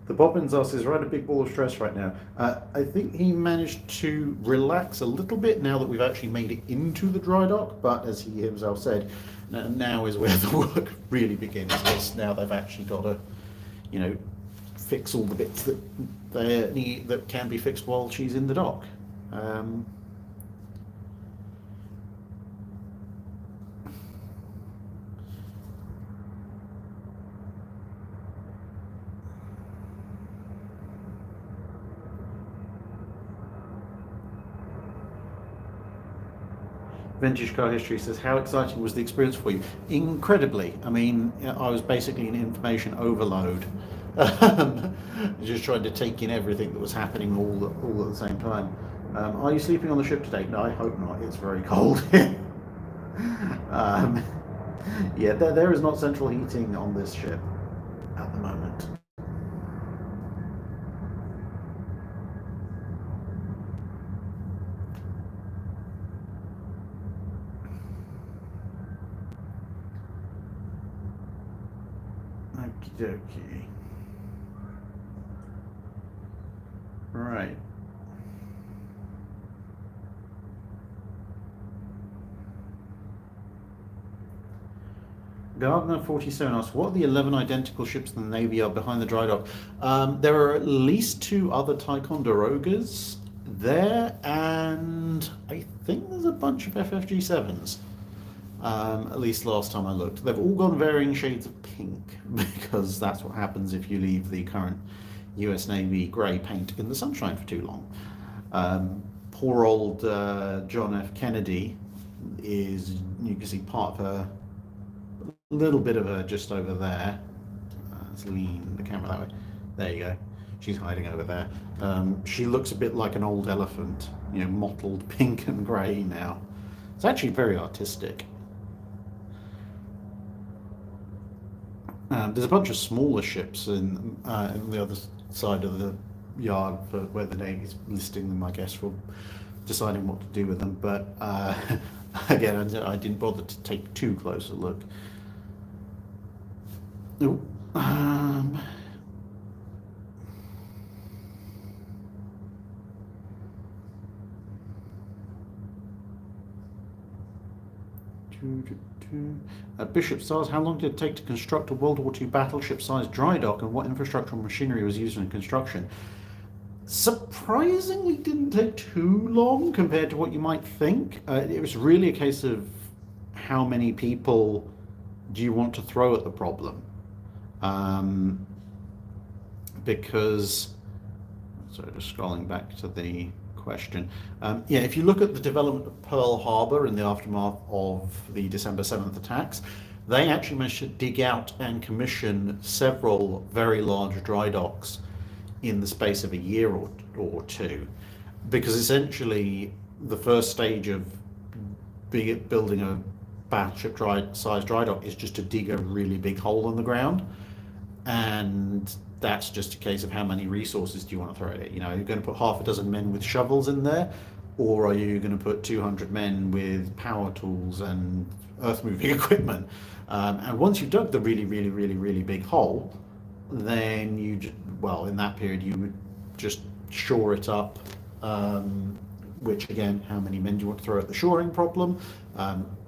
The Bobbins asks, is right a big ball of stress right now? I think he managed to relax a little bit now that we've actually made it into the dry dock, but as he himself said, now is where the work really begins. Because now they've actually got to, fix all the bits that they need, that can be fixed while she's in the dock. Vintage Car History says, how exciting was the experience for you? Incredibly. I mean, I was basically in information overload, just trying to take in everything that was happening all at the same time. Are you sleeping on the ship today? No, I hope not. It's very cold here. Yeah, there is not central heating on this ship at the moment. Okie dokie. Right. Gardner 47 asks, what are the 11 identical ships in the Navy are behind the dry dock? There are at least 2 other Ticonderogas there, and I think there's a bunch of FFG7s. At least last time I looked. They've all gone varying shades of pink, because that's what happens if you leave the current US Navy grey paint in the sunshine for too long. Poor old John F. Kennedy is, you can see part of her, a little bit of her just over there. Let's lean the camera that way. There you go. She's hiding over there. She looks a bit like an old elephant, mottled pink and grey now. It's actually very artistic. There's a bunch of smaller ships in the other side of the yard for where the Navy's listing them, I guess, for deciding what to do with them. But again, I didn't bother to take too close a look. Ooh, Bishop Stars, how long did it take to construct a World War II battleship-sized dry dock, and what infrastructural machinery was used in construction? Surprisingly didn't take too long compared to what you might think. It was really a case of how many people do you want to throw at the problem? Because, sorry, just scrolling back to the question. Yeah, if you look at the development of Pearl Harbor in the aftermath of the December 7th attacks, they actually managed to dig out and commission several very large dry docks in the space of a year or two, because essentially the first stage of building a battleship size dry dock is just to dig a really big hole in the ground, and that's just a case of how many resources do you want to throw at it. You know, you're going to put half a dozen men with shovels in there, or are you going to put 200 men with power tools and earth moving equipment? And once you've dug the really big hole, then well, in that period you would just shore it up, which again, how many men do you want to throw at the shoring problem?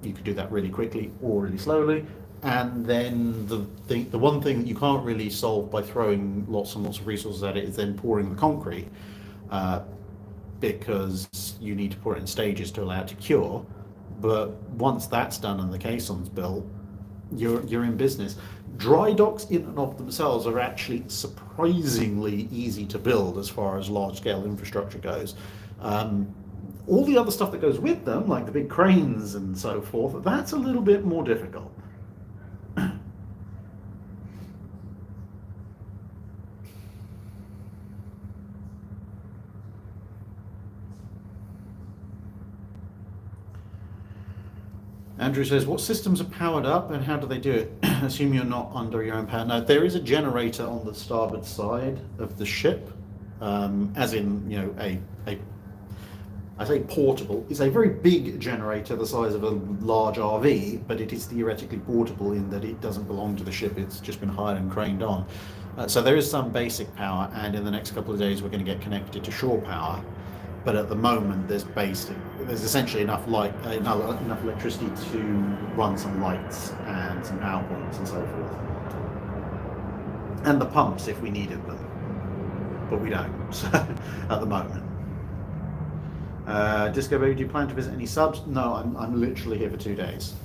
You could do that really quickly or really slowly. And then the one thing that you can't really solve by throwing lots and lots of resources at it is then pouring the concrete, because you need to pour it in stages to allow it to cure. But once that's done and the caisson's built, you're in business. Dry docks in and of themselves are actually surprisingly easy to build as far as large-scale infrastructure goes. All the other stuff that goes with them, like the big cranes and so forth, that's a little bit more difficult. Andrew says, what systems are powered up and how do they do it? Assume you're not under your own power. Now, there is a generator on the starboard side of the ship, as in, you know, I say portable. It's a very big generator the size of a large RV, but it is theoretically portable in that it doesn't belong to the ship. It's just been hired and craned on. So there is some basic power, and in the next couple of days we're going to get connected to shore power. But at the moment, there's essentially enough enough electricity to run some lights and some power points and so forth, and the pumps if we needed them, but we don't at the moment. Disco Baby, do you plan to visit any subs? No, I'm literally here for 2 days,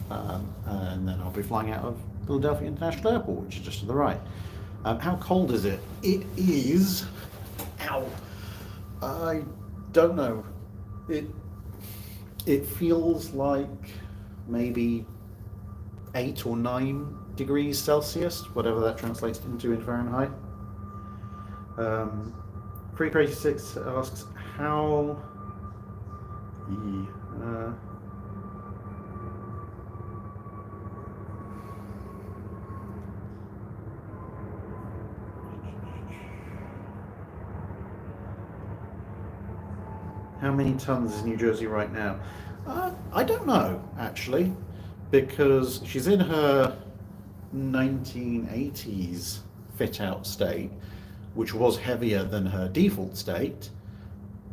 and then I'll be flying out of Philadelphia International Airport, which is just to the right. How cold is it? It is. Ow. I don't know. It feels like maybe 8 or 9 degrees Celsius, whatever that translates into in Fahrenheit. Free Crazy 6 asks how. How many tons is New Jersey right now? I don't know, actually, because she's in her 1980s fit-out state, which was heavier than her default state,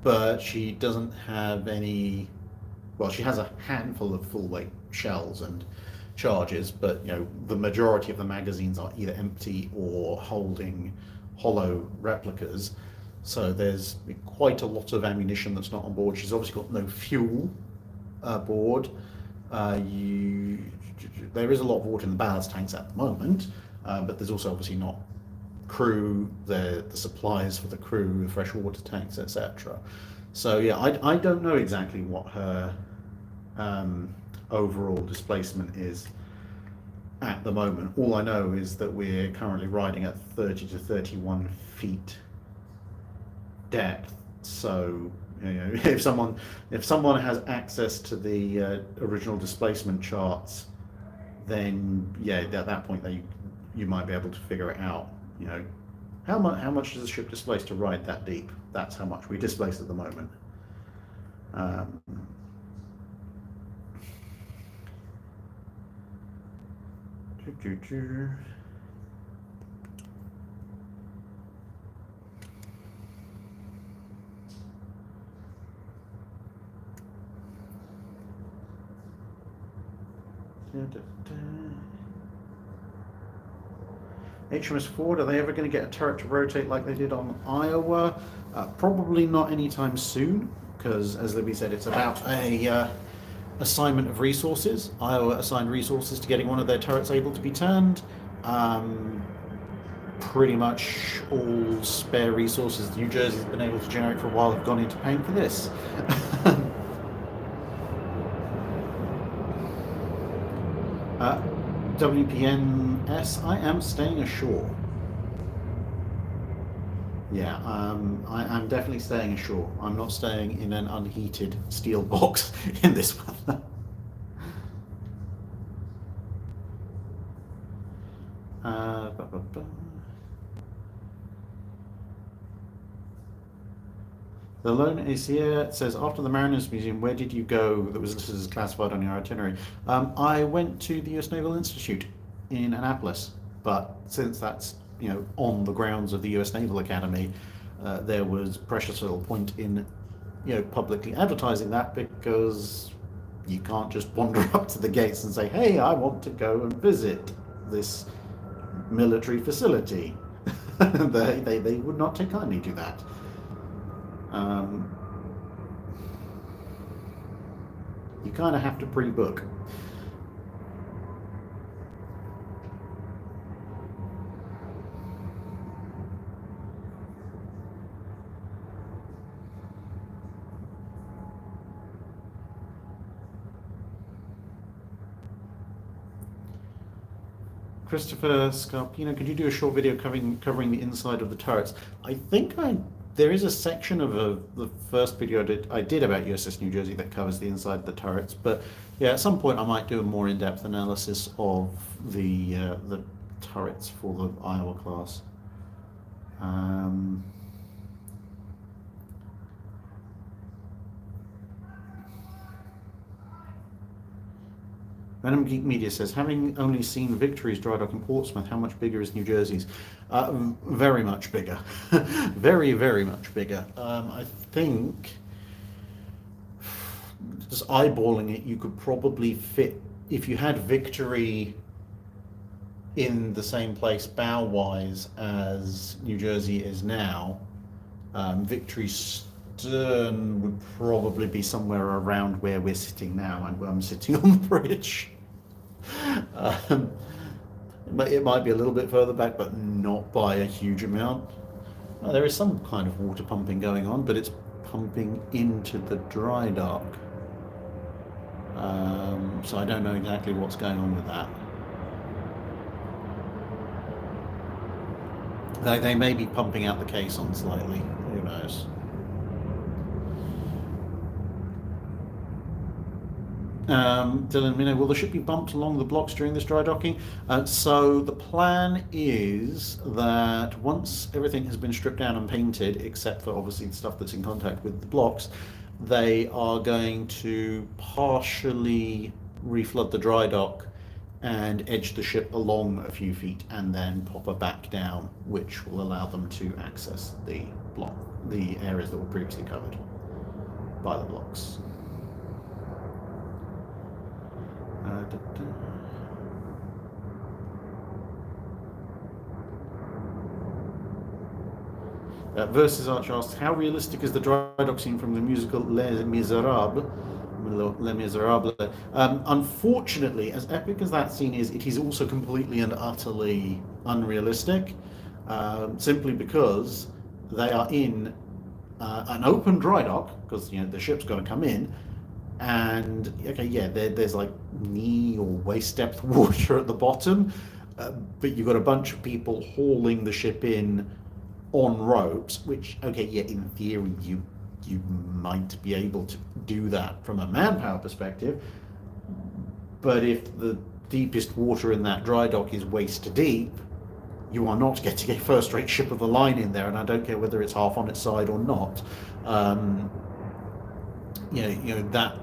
but she doesn't have any. Well, she has a handful of full-weight shells and charges, but you know the majority of the magazines are either empty or holding hollow replicas. So there's quite a lot of ammunition that's not on board. She's obviously got no fuel aboard. There is a lot of water in the ballast tanks at the moment, but there's also obviously not crew, the supplies for the crew, the fresh water tanks, etc. So yeah, I don't know exactly what her overall displacement is at the moment. All I know is that we're currently riding at 30 to 31 feet depth. So you know, if someone has access to the original displacement charts, then yeah, at that point you might be able to figure it out. You know, how much does the ship displace to ride that deep? That's how much we displace at the moment. HMS Ford, are they ever going to get a turret to rotate like they did on Iowa? Probably not anytime soon, because as Libby said, it's about a assignment of resources. Iowa assigned resources to getting one of their turrets able to be turned. pretty much all spare resources New Jersey's been able to generate for a while have gone into paying for this. uh, WPNS, I am staying ashore. Yeah, I'm definitely staying ashore. I'm not staying in an unheated steel box in this weather. Ba, ba, ba. The Lone Acia says, after the Mariners Museum, where did you go that was listed as classified on your itinerary? I went to the US Naval Institute in Annapolis, but since that's on the grounds of the US Naval Academy, there was precious little point in publicly advertising that, because you can't just wander up to the gates and say, hey, I want to go and visit this military facility. They would not take kindly to that. You kind of have to pre-book. Christopher Scarpino, could you do a short video covering the inside of the turrets? I think there is a section of the first video I did about USS New Jersey that covers the inside of the turrets, but yeah, at some point I might do a more in-depth analysis of the turrets for the Iowa class. Venom Geek Media says, having only seen Victory's Drydock in Portsmouth, how much bigger is New Jersey's? Very much bigger. Very, very much bigger. I think, just eyeballing it, you could probably fit, if you had Victory in the same place bow-wise as New Jersey is now, Victory's stern would probably be somewhere around where we're sitting now and where I'm sitting on the bridge. But it might be a little bit further back, but not by a huge amount. There is some kind of water pumping going on, but it's pumping into the dry dock. So I don't know exactly what's going on with that. They may be pumping out the caisson slightly, who knows. Dylan Minnow, will the ship be bumped along the blocks during this dry docking? So the plan is that once everything has been stripped down and painted, except for obviously the stuff that's in contact with the blocks, they are going to partially reflood the dry dock and edge the ship along a few feet and then pop her back down, which will allow them to access the areas that were previously covered by the blocks. Versus Arch asks, how realistic is the dry dock scene from the musical Les Miserables? Unfortunately, as epic as that scene is, it is also completely and utterly unrealistic, simply because they are in an open dry dock, because the ship's got to come in, and okay, yeah, there's like knee or waist depth water at the bottom, but you've got a bunch of people hauling the ship in on ropes, which, okay, yeah, in theory you might be able to do that from a manpower perspective, but if the deepest water in that dry dock is waist deep, you are not getting a first-rate ship of the line in there, and I don't care whether it's half on its side or not.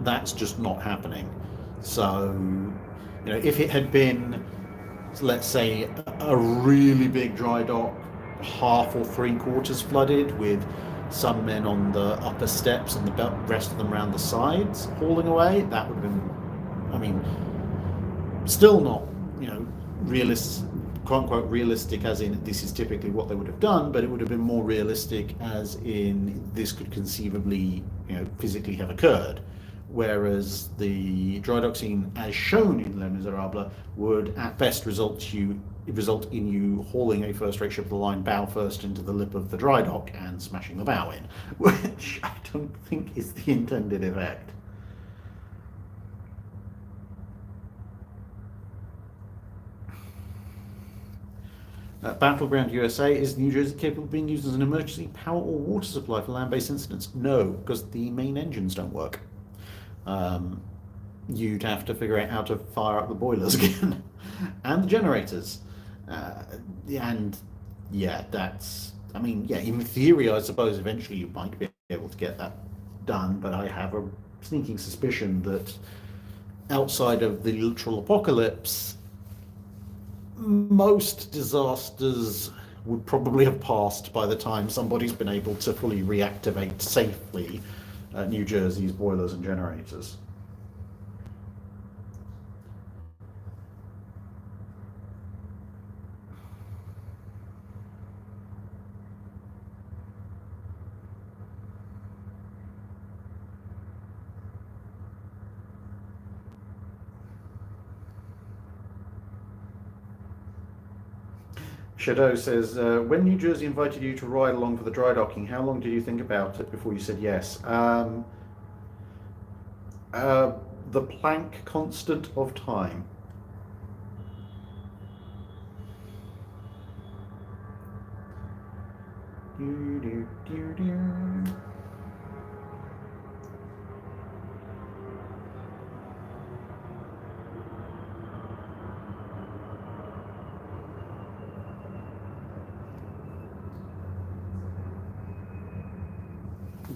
That's just not happening. So, if it had been, let's say, a really big dry dock, half or three-quarters flooded, with some men on the upper steps and the rest of them around the sides hauling away, that would have been, still not, quote-unquote realistic as in this is typically what they would have done, but it would have been more realistic as in this could conceivably, physically have occurred. Whereas the dry dock scene, as shown in Les Miserables, would at best result you result in you hauling a first-rate ship of the line bow first into the lip of the dry dock and smashing the bow in, which I don't think is the intended effect. Battleground USA, is New Jersey capable of being used as an emergency power or water supply for land-based incidents? No, because the main engines don't work. You'd have to figure out how to fire up the boilers again and the generators. And yeah, that's, I mean, yeah, in theory, I suppose eventually you might be able to get that done, but I have a sneaking suspicion that outside of the literal apocalypse, most disasters would probably have passed by the time somebody's been able to fully reactivate safely New Jersey's boilers and generators. Shadow says, when New Jersey invited you to ride along for the dry docking, how long did you think about it before you said yes? The Planck constant of time.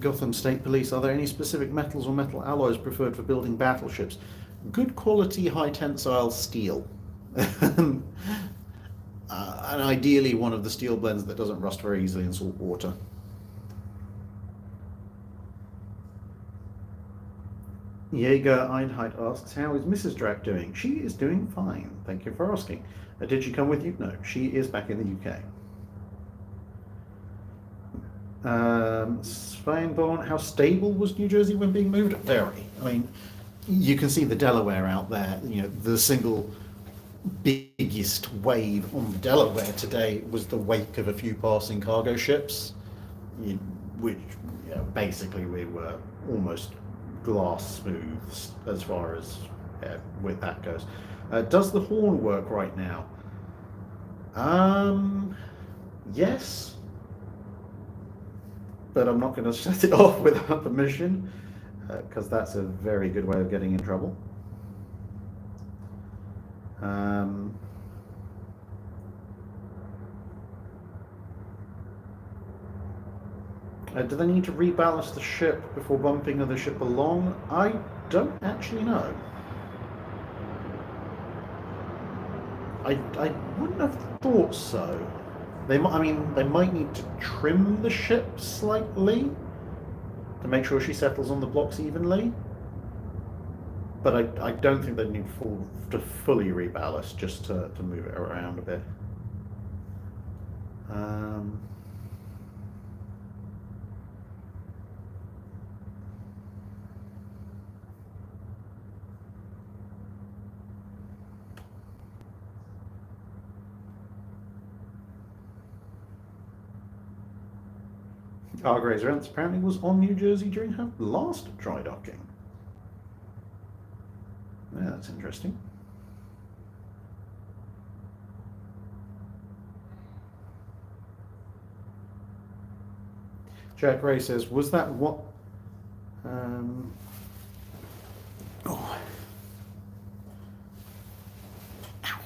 Gotham State Police, are there any specific metals or metal alloys preferred for building battleships? Good quality high tensile steel. And ideally one of the steel blends that doesn't rust very easily in salt water. Jaeger Einheit asks, how is Mrs. Drack doing? She is doing fine, thank you for asking. Did she come with you? No, she is back in the UK. Sveinborn, how stable was New Jersey when being moved? Very. I mean, you can see the Delaware out there. You know, the single biggest wave on the Delaware today was the wake of a few passing cargo ships, which basically we were almost glass smooth as far as with that goes. Does the horn work right now? Yes. But I'm not going to shut it off without permission, because that's a very good way of getting in trouble. Do they need to reballast the ship before bumping the ship along? I don't actually know. I wouldn't have thought so. They might need to trim the ship slightly to make sure she settles on the blocks evenly. But I don't think they need to fully reballast, just to move it around a bit. Hargray's Rents apparently was on New Jersey during her last dry docking. Yeah, that's interesting. Jack Ray says, was that what... Oh. Ow.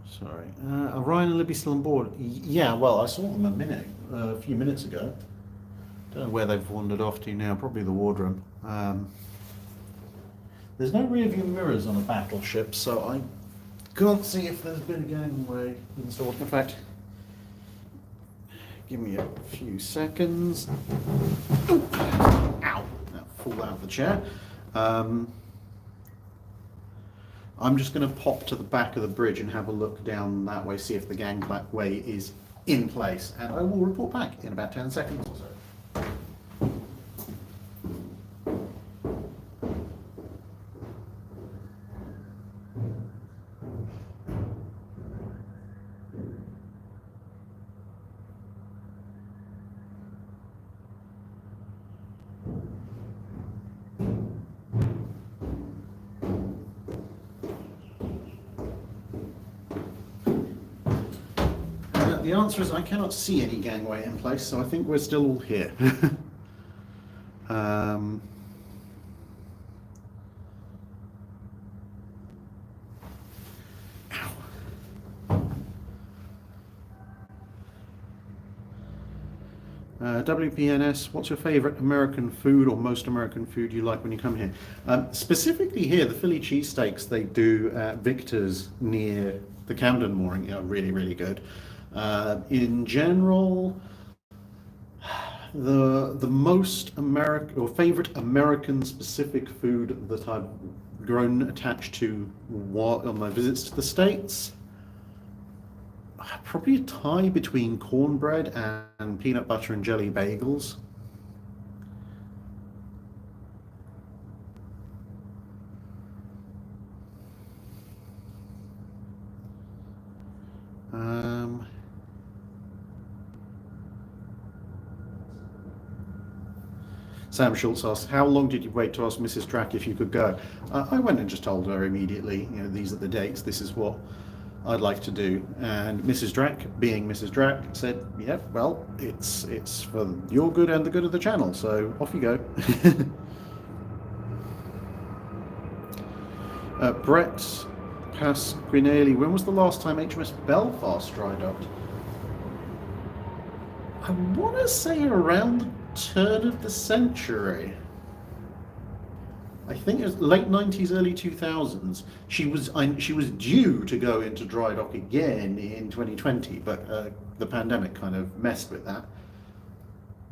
Sorry. Are Ryan and Libby still on board? Yeah, well, I saw them a few minutes ago. Don't know where they've wandered off to now, probably the wardroom. There's no rear view mirrors on a battleship, so I can't see if there's been a gangway installed. In fact, give me a few seconds. Ooh. Ow! That fall out of the chair. I'm just going to pop to the back of the bridge and have a look down that way, see if the gangway is in place, and I will report back in about 10 seconds or so. The answer is I cannot see any gangway in place, so I think we're still all here. um, WPNS, what's your favourite American food or most American food you like when you come here? Specifically here, the Philly cheesesteaks they do at Victor's near the Camden mooring are really, really good. In general, the most American or favourite American specific food that I've grown attached to on my visits to the States, probably a tie between cornbread and peanut butter and jelly bagels. Sam Schultz asks, how long did you wait to ask Mrs. Drack if you could go? I went and just told her immediately, these are the dates, this is what I'd like to do. And Mrs. Drack, being Mrs. Drack, said, yeah, well, it's for your good and the good of the channel, so off you go. Brett Pasquinelli, when was the last time HMS Belfast dry docked? I want to say around the turn of the century. I think it was late 90s, early 2000s. She was due to go into dry dock again in 2020, but the pandemic kind of messed with that.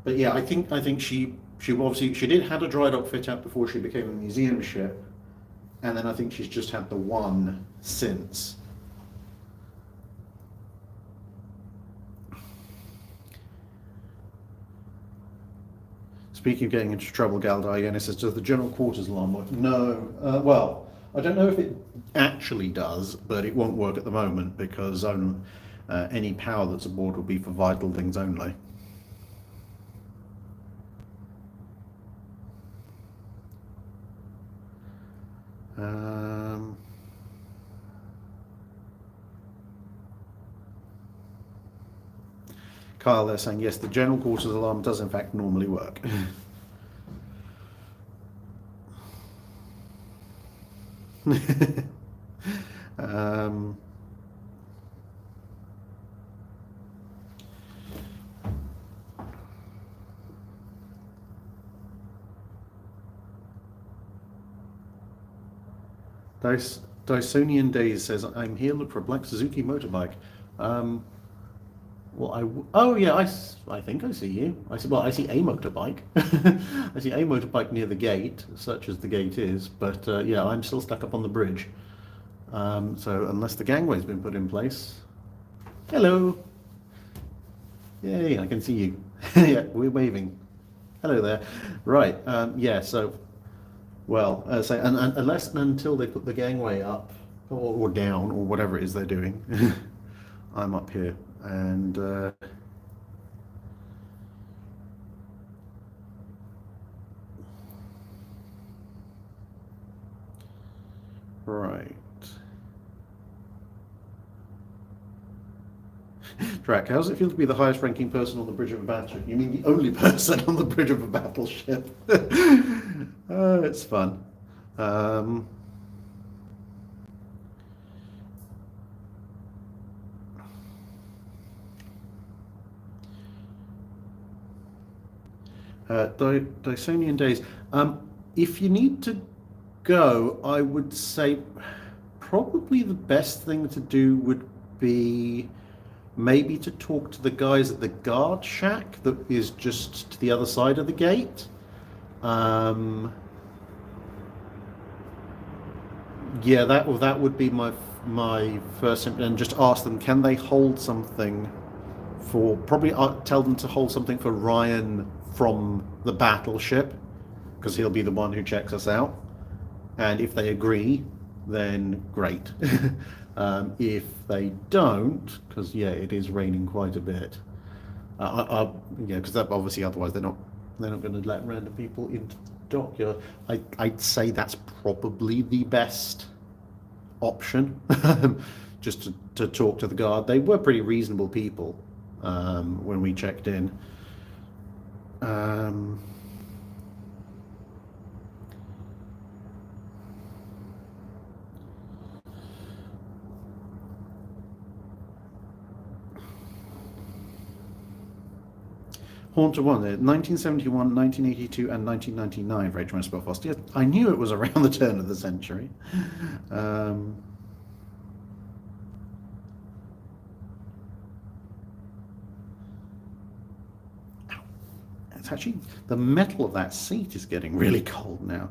But yeah, I think she obviously she did had a dry dock fit out before she became a museum ship, and then I think she's just had the one since. Speaking of getting into trouble, Galdar says, does the general quarters alarm work? No. Well, I don't know if it actually does, but it won't work at the moment because any power that's aboard will be for vital things only. Kyle, they're saying, yes, the general quarters alarm does in fact normally work. Dysonian Days says, I'm here, look for a black Suzuki motorbike. Well, oh yeah, I think I see you. I see a motorbike. I see a motorbike near the gate, such as the gate is. But yeah, I'm still stuck up on the bridge. So unless the gangway's been put in place. Hello. Yay, I can see you. Yeah, we're waving. Hello there. Right. Yeah. So, well, and unless and until they put the gangway up or down or whatever it is they're doing, I'm up here. And right. Drac, how does it feel to be the highest ranking person on the bridge of a battleship? You mean the only person on the bridge of a battleship? It's fun. Dysonian Days. If you need to go, I would say probably the best thing to do would be maybe to talk to the guys at the guard shack that is just to the other side of the gate. Yeah, that would be my first, and just ask them, can they hold something for, probably tell them to hold something for Ryan from the battleship, because he'll be the one who checks us out. And if they agree, then great. If they don't, because yeah, it is raining quite a bit. Yeah, because obviously otherwise they're not going to let random people into the dockyard. I'd say that's probably the best option. just to talk to the guard. They were pretty reasonable people when we checked in. Haunter 1, 1971, 1982, and 1999 for HMS Belfast. Yeah, I knew it was around the turn of the century. It's actually, the metal of that seat is getting really cold now.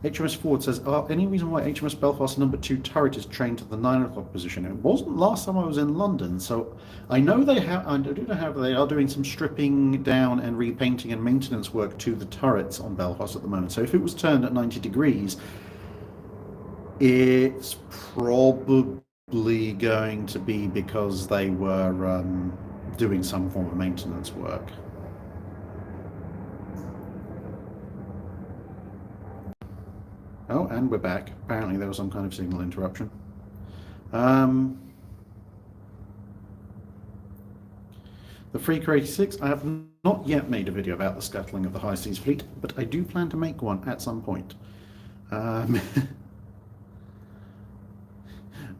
HMS Forward says, any reason why HMS Belfast number 2 turret is trained to the 9 o'clock position? It wasn't last time I was in London, so I know they have, I do know how they are doing some stripping down and repainting and maintenance work to the turrets on Belfast at the moment. So if it was turned at 90 degrees, it's probably going to be because they were doing some form of maintenance work. Oh, and we're back. Apparently there was some kind of signal interruption. The Freaker 86, I have not yet made a video about the scuttling of the High Seas Fleet, but I do plan to make one at some point.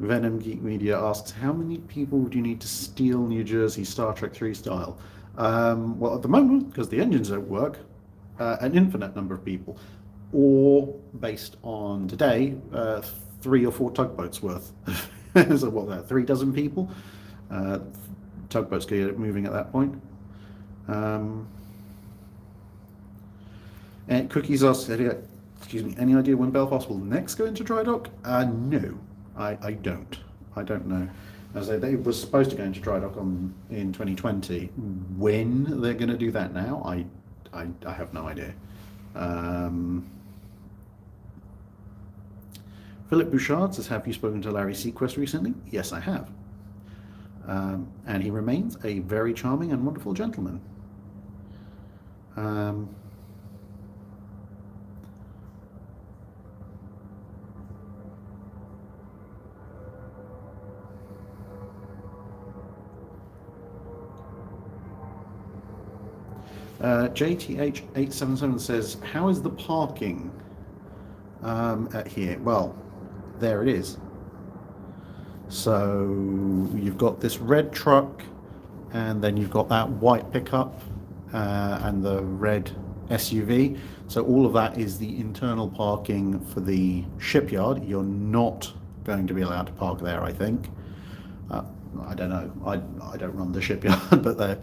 Venom Geek Media asks, how many people do you need to steal New Jersey Star Trek 3 style? Well, at the moment, because the engines don't work, an infinite number of people. Or, based on today, 3 or 4 tugboats worth. So what, that 3 dozen people? Tugboats get moving at that point. And Cookies asks, excuse me, any idea when Belfast will next go into dry dock? No, I don't. I don't know. As they were supposed to go into dry dock in 2020. When they're going to do that now, I have no idea. Philip Bouchard says, have you spoken to Larry Sequest recently? Yes, I have. And he remains a very charming and wonderful gentleman. JTH877 says, how is the parking at here? Well, there it is. So you've got this red truck, and then you've got that white pickup and the red SUV. So all of that is the internal parking for the shipyard. You're not going to be allowed to park there, I think. I don't know. I don't run the shipyard, but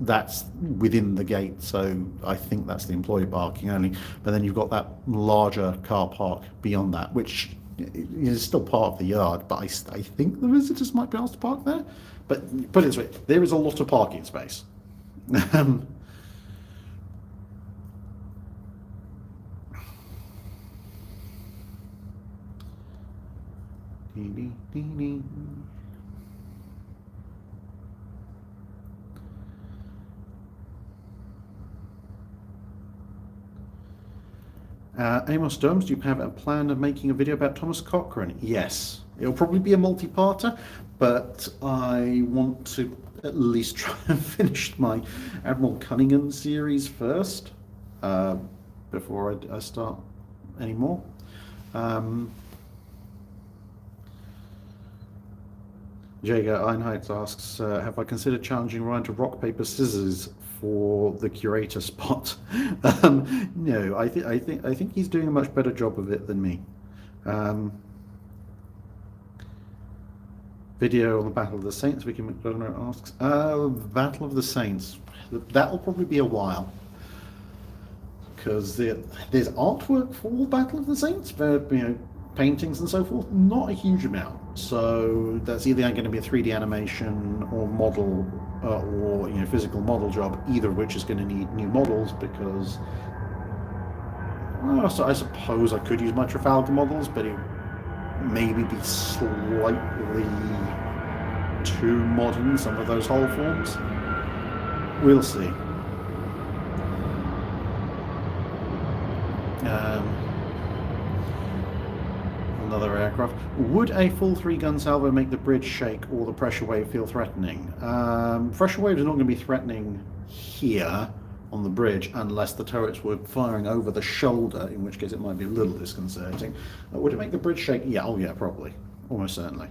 that's within the gate, so I think that's the employee parking only. But then you've got that larger car park beyond that, which is still part of the yard, but I think the visitors might be asked to park there. But put it this way, there is a lot of parking space. Amos Domes, do you have a plan of making a video about Thomas Cochrane? Yes. It'll probably be a multi-parter, but I want to at least try and finish my Admiral Cunningham series first, before I start any more. Jager Einheit asks, have I considered challenging Ryan to rock, paper, scissors for the curator spot? No, I think he's doing a much better job of it than me. Video on the Battle of the Saints, Vicky McDonough asks. Battle of the Saints, that'll probably be a while, because there's artwork for Battle of the Saints, but paintings and so forth, not a huge amount. So that's either going to be a 3D animation or model, or physical model job, either of which is going to need new models, because so I suppose I could use my Trafalgar models, but it maybe be slightly too modern, some of those hull forms. We'll see. another aircraft. Would a full 3-gun salvo make the bridge shake or the pressure wave feel threatening? Pressure wave is not going to be threatening here on the bridge unless the turrets were firing over the shoulder, in which case it might be a little disconcerting. Would it make the bridge shake? Yeah, oh yeah, probably. Almost certainly.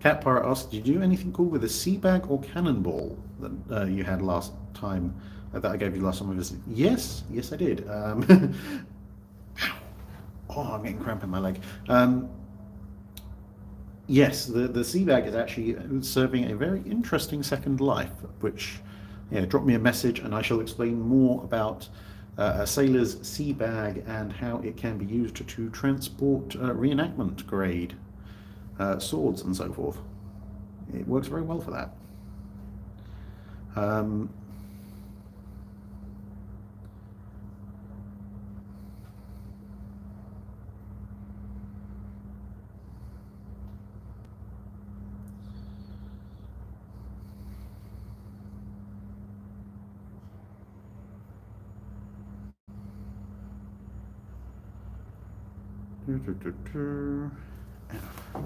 Cat Pirate asks, did you do anything cool with a sea bag or cannonball that you had last time, that I gave you last time I visited? Yes, I did. Oh, I'm getting cramp in my leg. Yes, the sea bag is actually serving a very interesting second life, which, yeah, drop me a message and I shall explain more about a sailor's sea bag and how it can be used to transport reenactment grade swords and so forth. It works very well for that.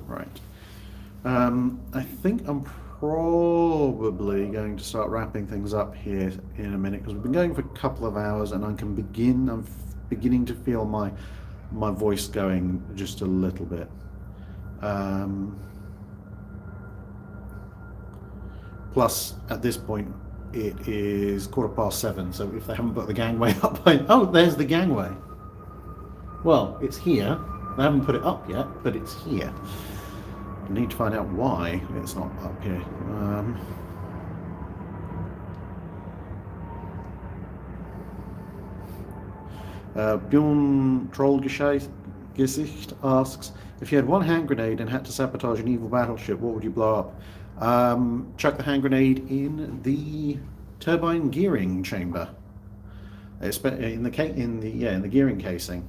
Right. I think I'm probably going to start wrapping things up here in a minute because we've been going for a couple of hours and I'm beginning to feel my voice going just a little bit. Plus, at this point, it is 7:15, so if they haven't put the gangway up, oh, there's the gangway. Well, it's here. They haven't put it up yet, but it's here. I need to find out why it's not up here. Bjorn Trollgesicht asks, if you had one hand grenade and had to sabotage an evil battleship, what would you blow up? Chuck the hand grenade in the turbine gearing chamber, in the gearing casing.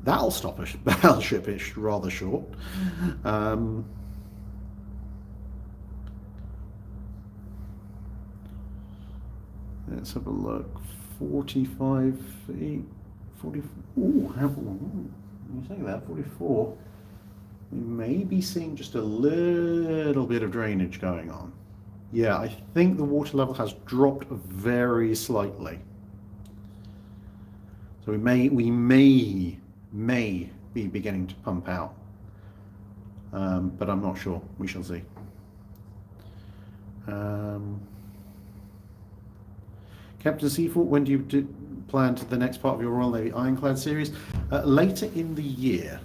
That'll stop a battleship. It's rather short. Let's have a look. 45 feet. 40. Ooh, you say that? 44. We may be seeing just a little bit of drainage going on. Yeah, I think the water level has dropped very slightly. So we may be beginning to pump out, but I'm not sure. We shall see. Captain Seaforth, when do you plan to the next part of your Royal Navy Ironclad series? Later in the year,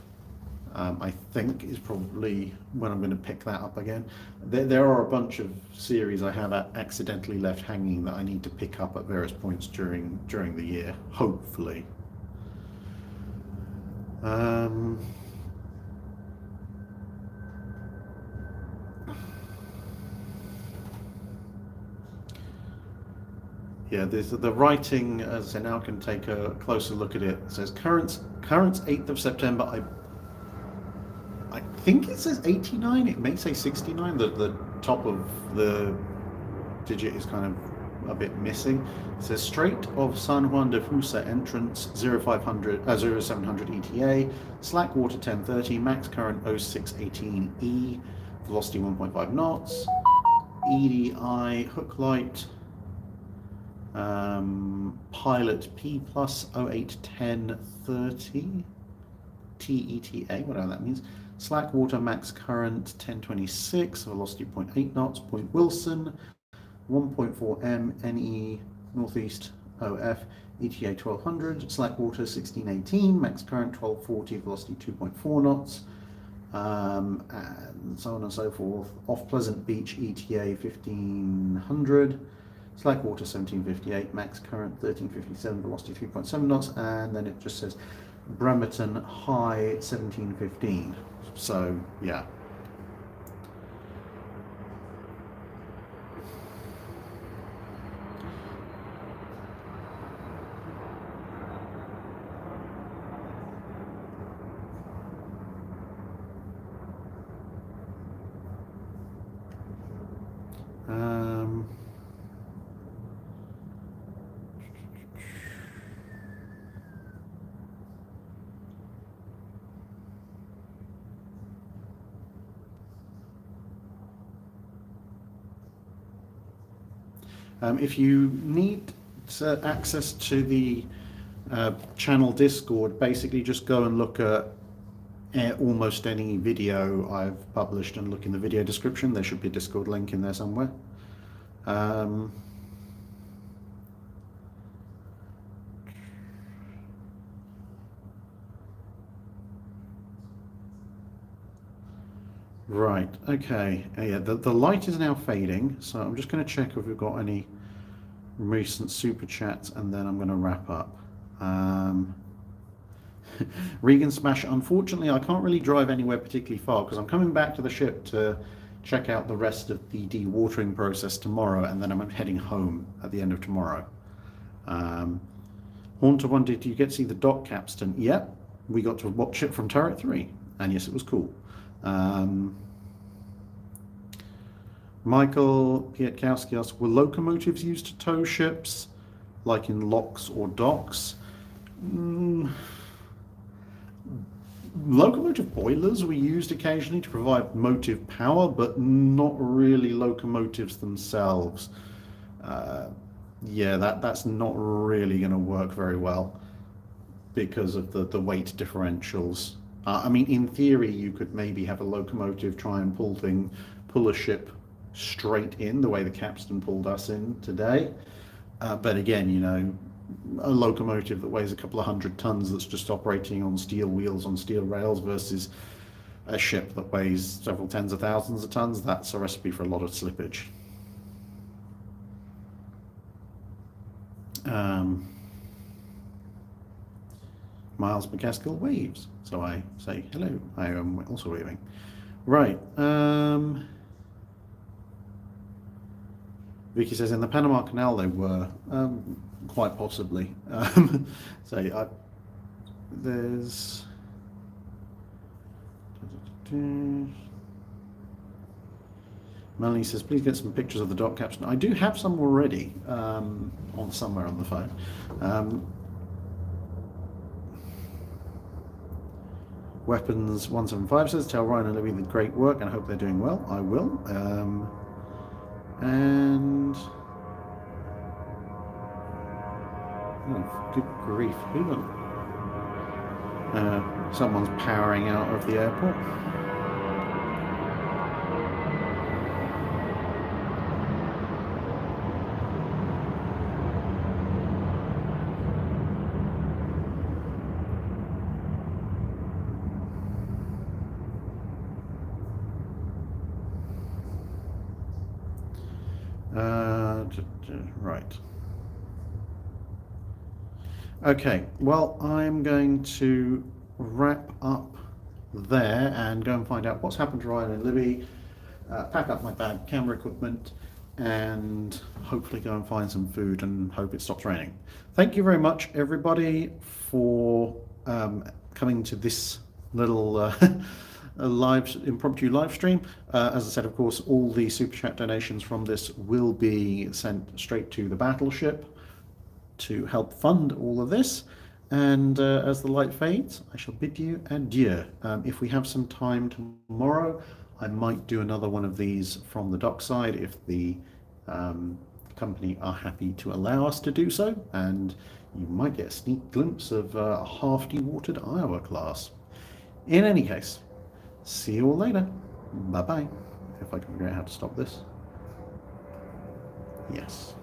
I think, is probably when I'm going to pick that up again. There are a bunch of series I have accidentally left hanging that I need to pick up at various points during the year, hopefully. Yeah, the writing, as I say, now I can take a closer look at it. It says currents 8th of September. I think it says 89. It may say 69. The top of the digit is kind of a bit missing. It says Strait of San Juan de Fusa entrance 0700 ETA, slack water 1030, max current 0618E, velocity 1.5 knots, EDI hook light, pilot P plus 081030 TETA, whatever that means. Slack water, max current 1026, velocity 0.8 knots, point Wilson, 1.4 M, NE, northeast OF, ETA 1200, slack water 1618, max current 1240, velocity 2.4 knots, and so on and so forth. Off Pleasant Beach, ETA 1500, slack water 1758, max current 1357, velocity 3.7 knots, and then it just says Bremerton High 1715. So, yeah. If you need access to the channel Discord, basically just go and look at almost any video I've published and look in the video description. There should be a Discord link in there somewhere. Right, okay. Yeah, the light is now fading, so I'm just going to check if we've got any recent super chats, and then I'm going to wrap up. Regan Smash, unfortunately I can't really drive anywhere particularly far because I'm coming back to the ship to check out the rest of the dewatering process tomorrow, and then I'm heading home at the end of tomorrow. Haunter wondered, did you get to see the dock capstan? Yep, we got to watch it from turret 3, and yes, it was cool. Michael Pietkowski asked, were locomotives used to tow ships, like in locks or docks? Locomotive boilers were used occasionally to provide motive power, but not really locomotives themselves. Yeah, that's not really going to work very well because of the weight differentials. I mean, in theory, you could maybe have a locomotive try and pull a ship straight in the way the capstan pulled us in today. But again, you know, a locomotive that weighs a couple of 100 tons that's just operating on steel wheels on steel rails versus a ship that weighs several tens of thousands of tons, that's a recipe for a lot of slippage. Miles McCaskill waves, so I say hello. I am also waving. Right. Vicky says in the Panama Canal they were quite possibly. So there's. Melanie says, please get some pictures of the dock capstan. I do have some already on somewhere on the phone. Weapons 175 says, tell Ryan and Libby the great work and I hope they're doing well. I will. And oh, good grief, who? Someone's powering out of the airport. Right. Okay, well, I'm going to wrap up there and go and find out what's happened to Ryan and Libby, pack up my bad camera equipment, and hopefully go and find some food and hope it stops raining. Thank you very much, everybody, for coming to this little impromptu live stream. As I said, of course, all the super chat donations from this will be sent straight to the battleship to help fund all of this. And as the light fades, I shall bid you adieu. If we have some time tomorrow, I might do another one of these from the dockside if the company are happy to allow us to do so, and you might get a sneak glimpse of a half dewatered Iowa class. In any case, see you all later. Bye-bye. If I can figure out how to stop this. Yes.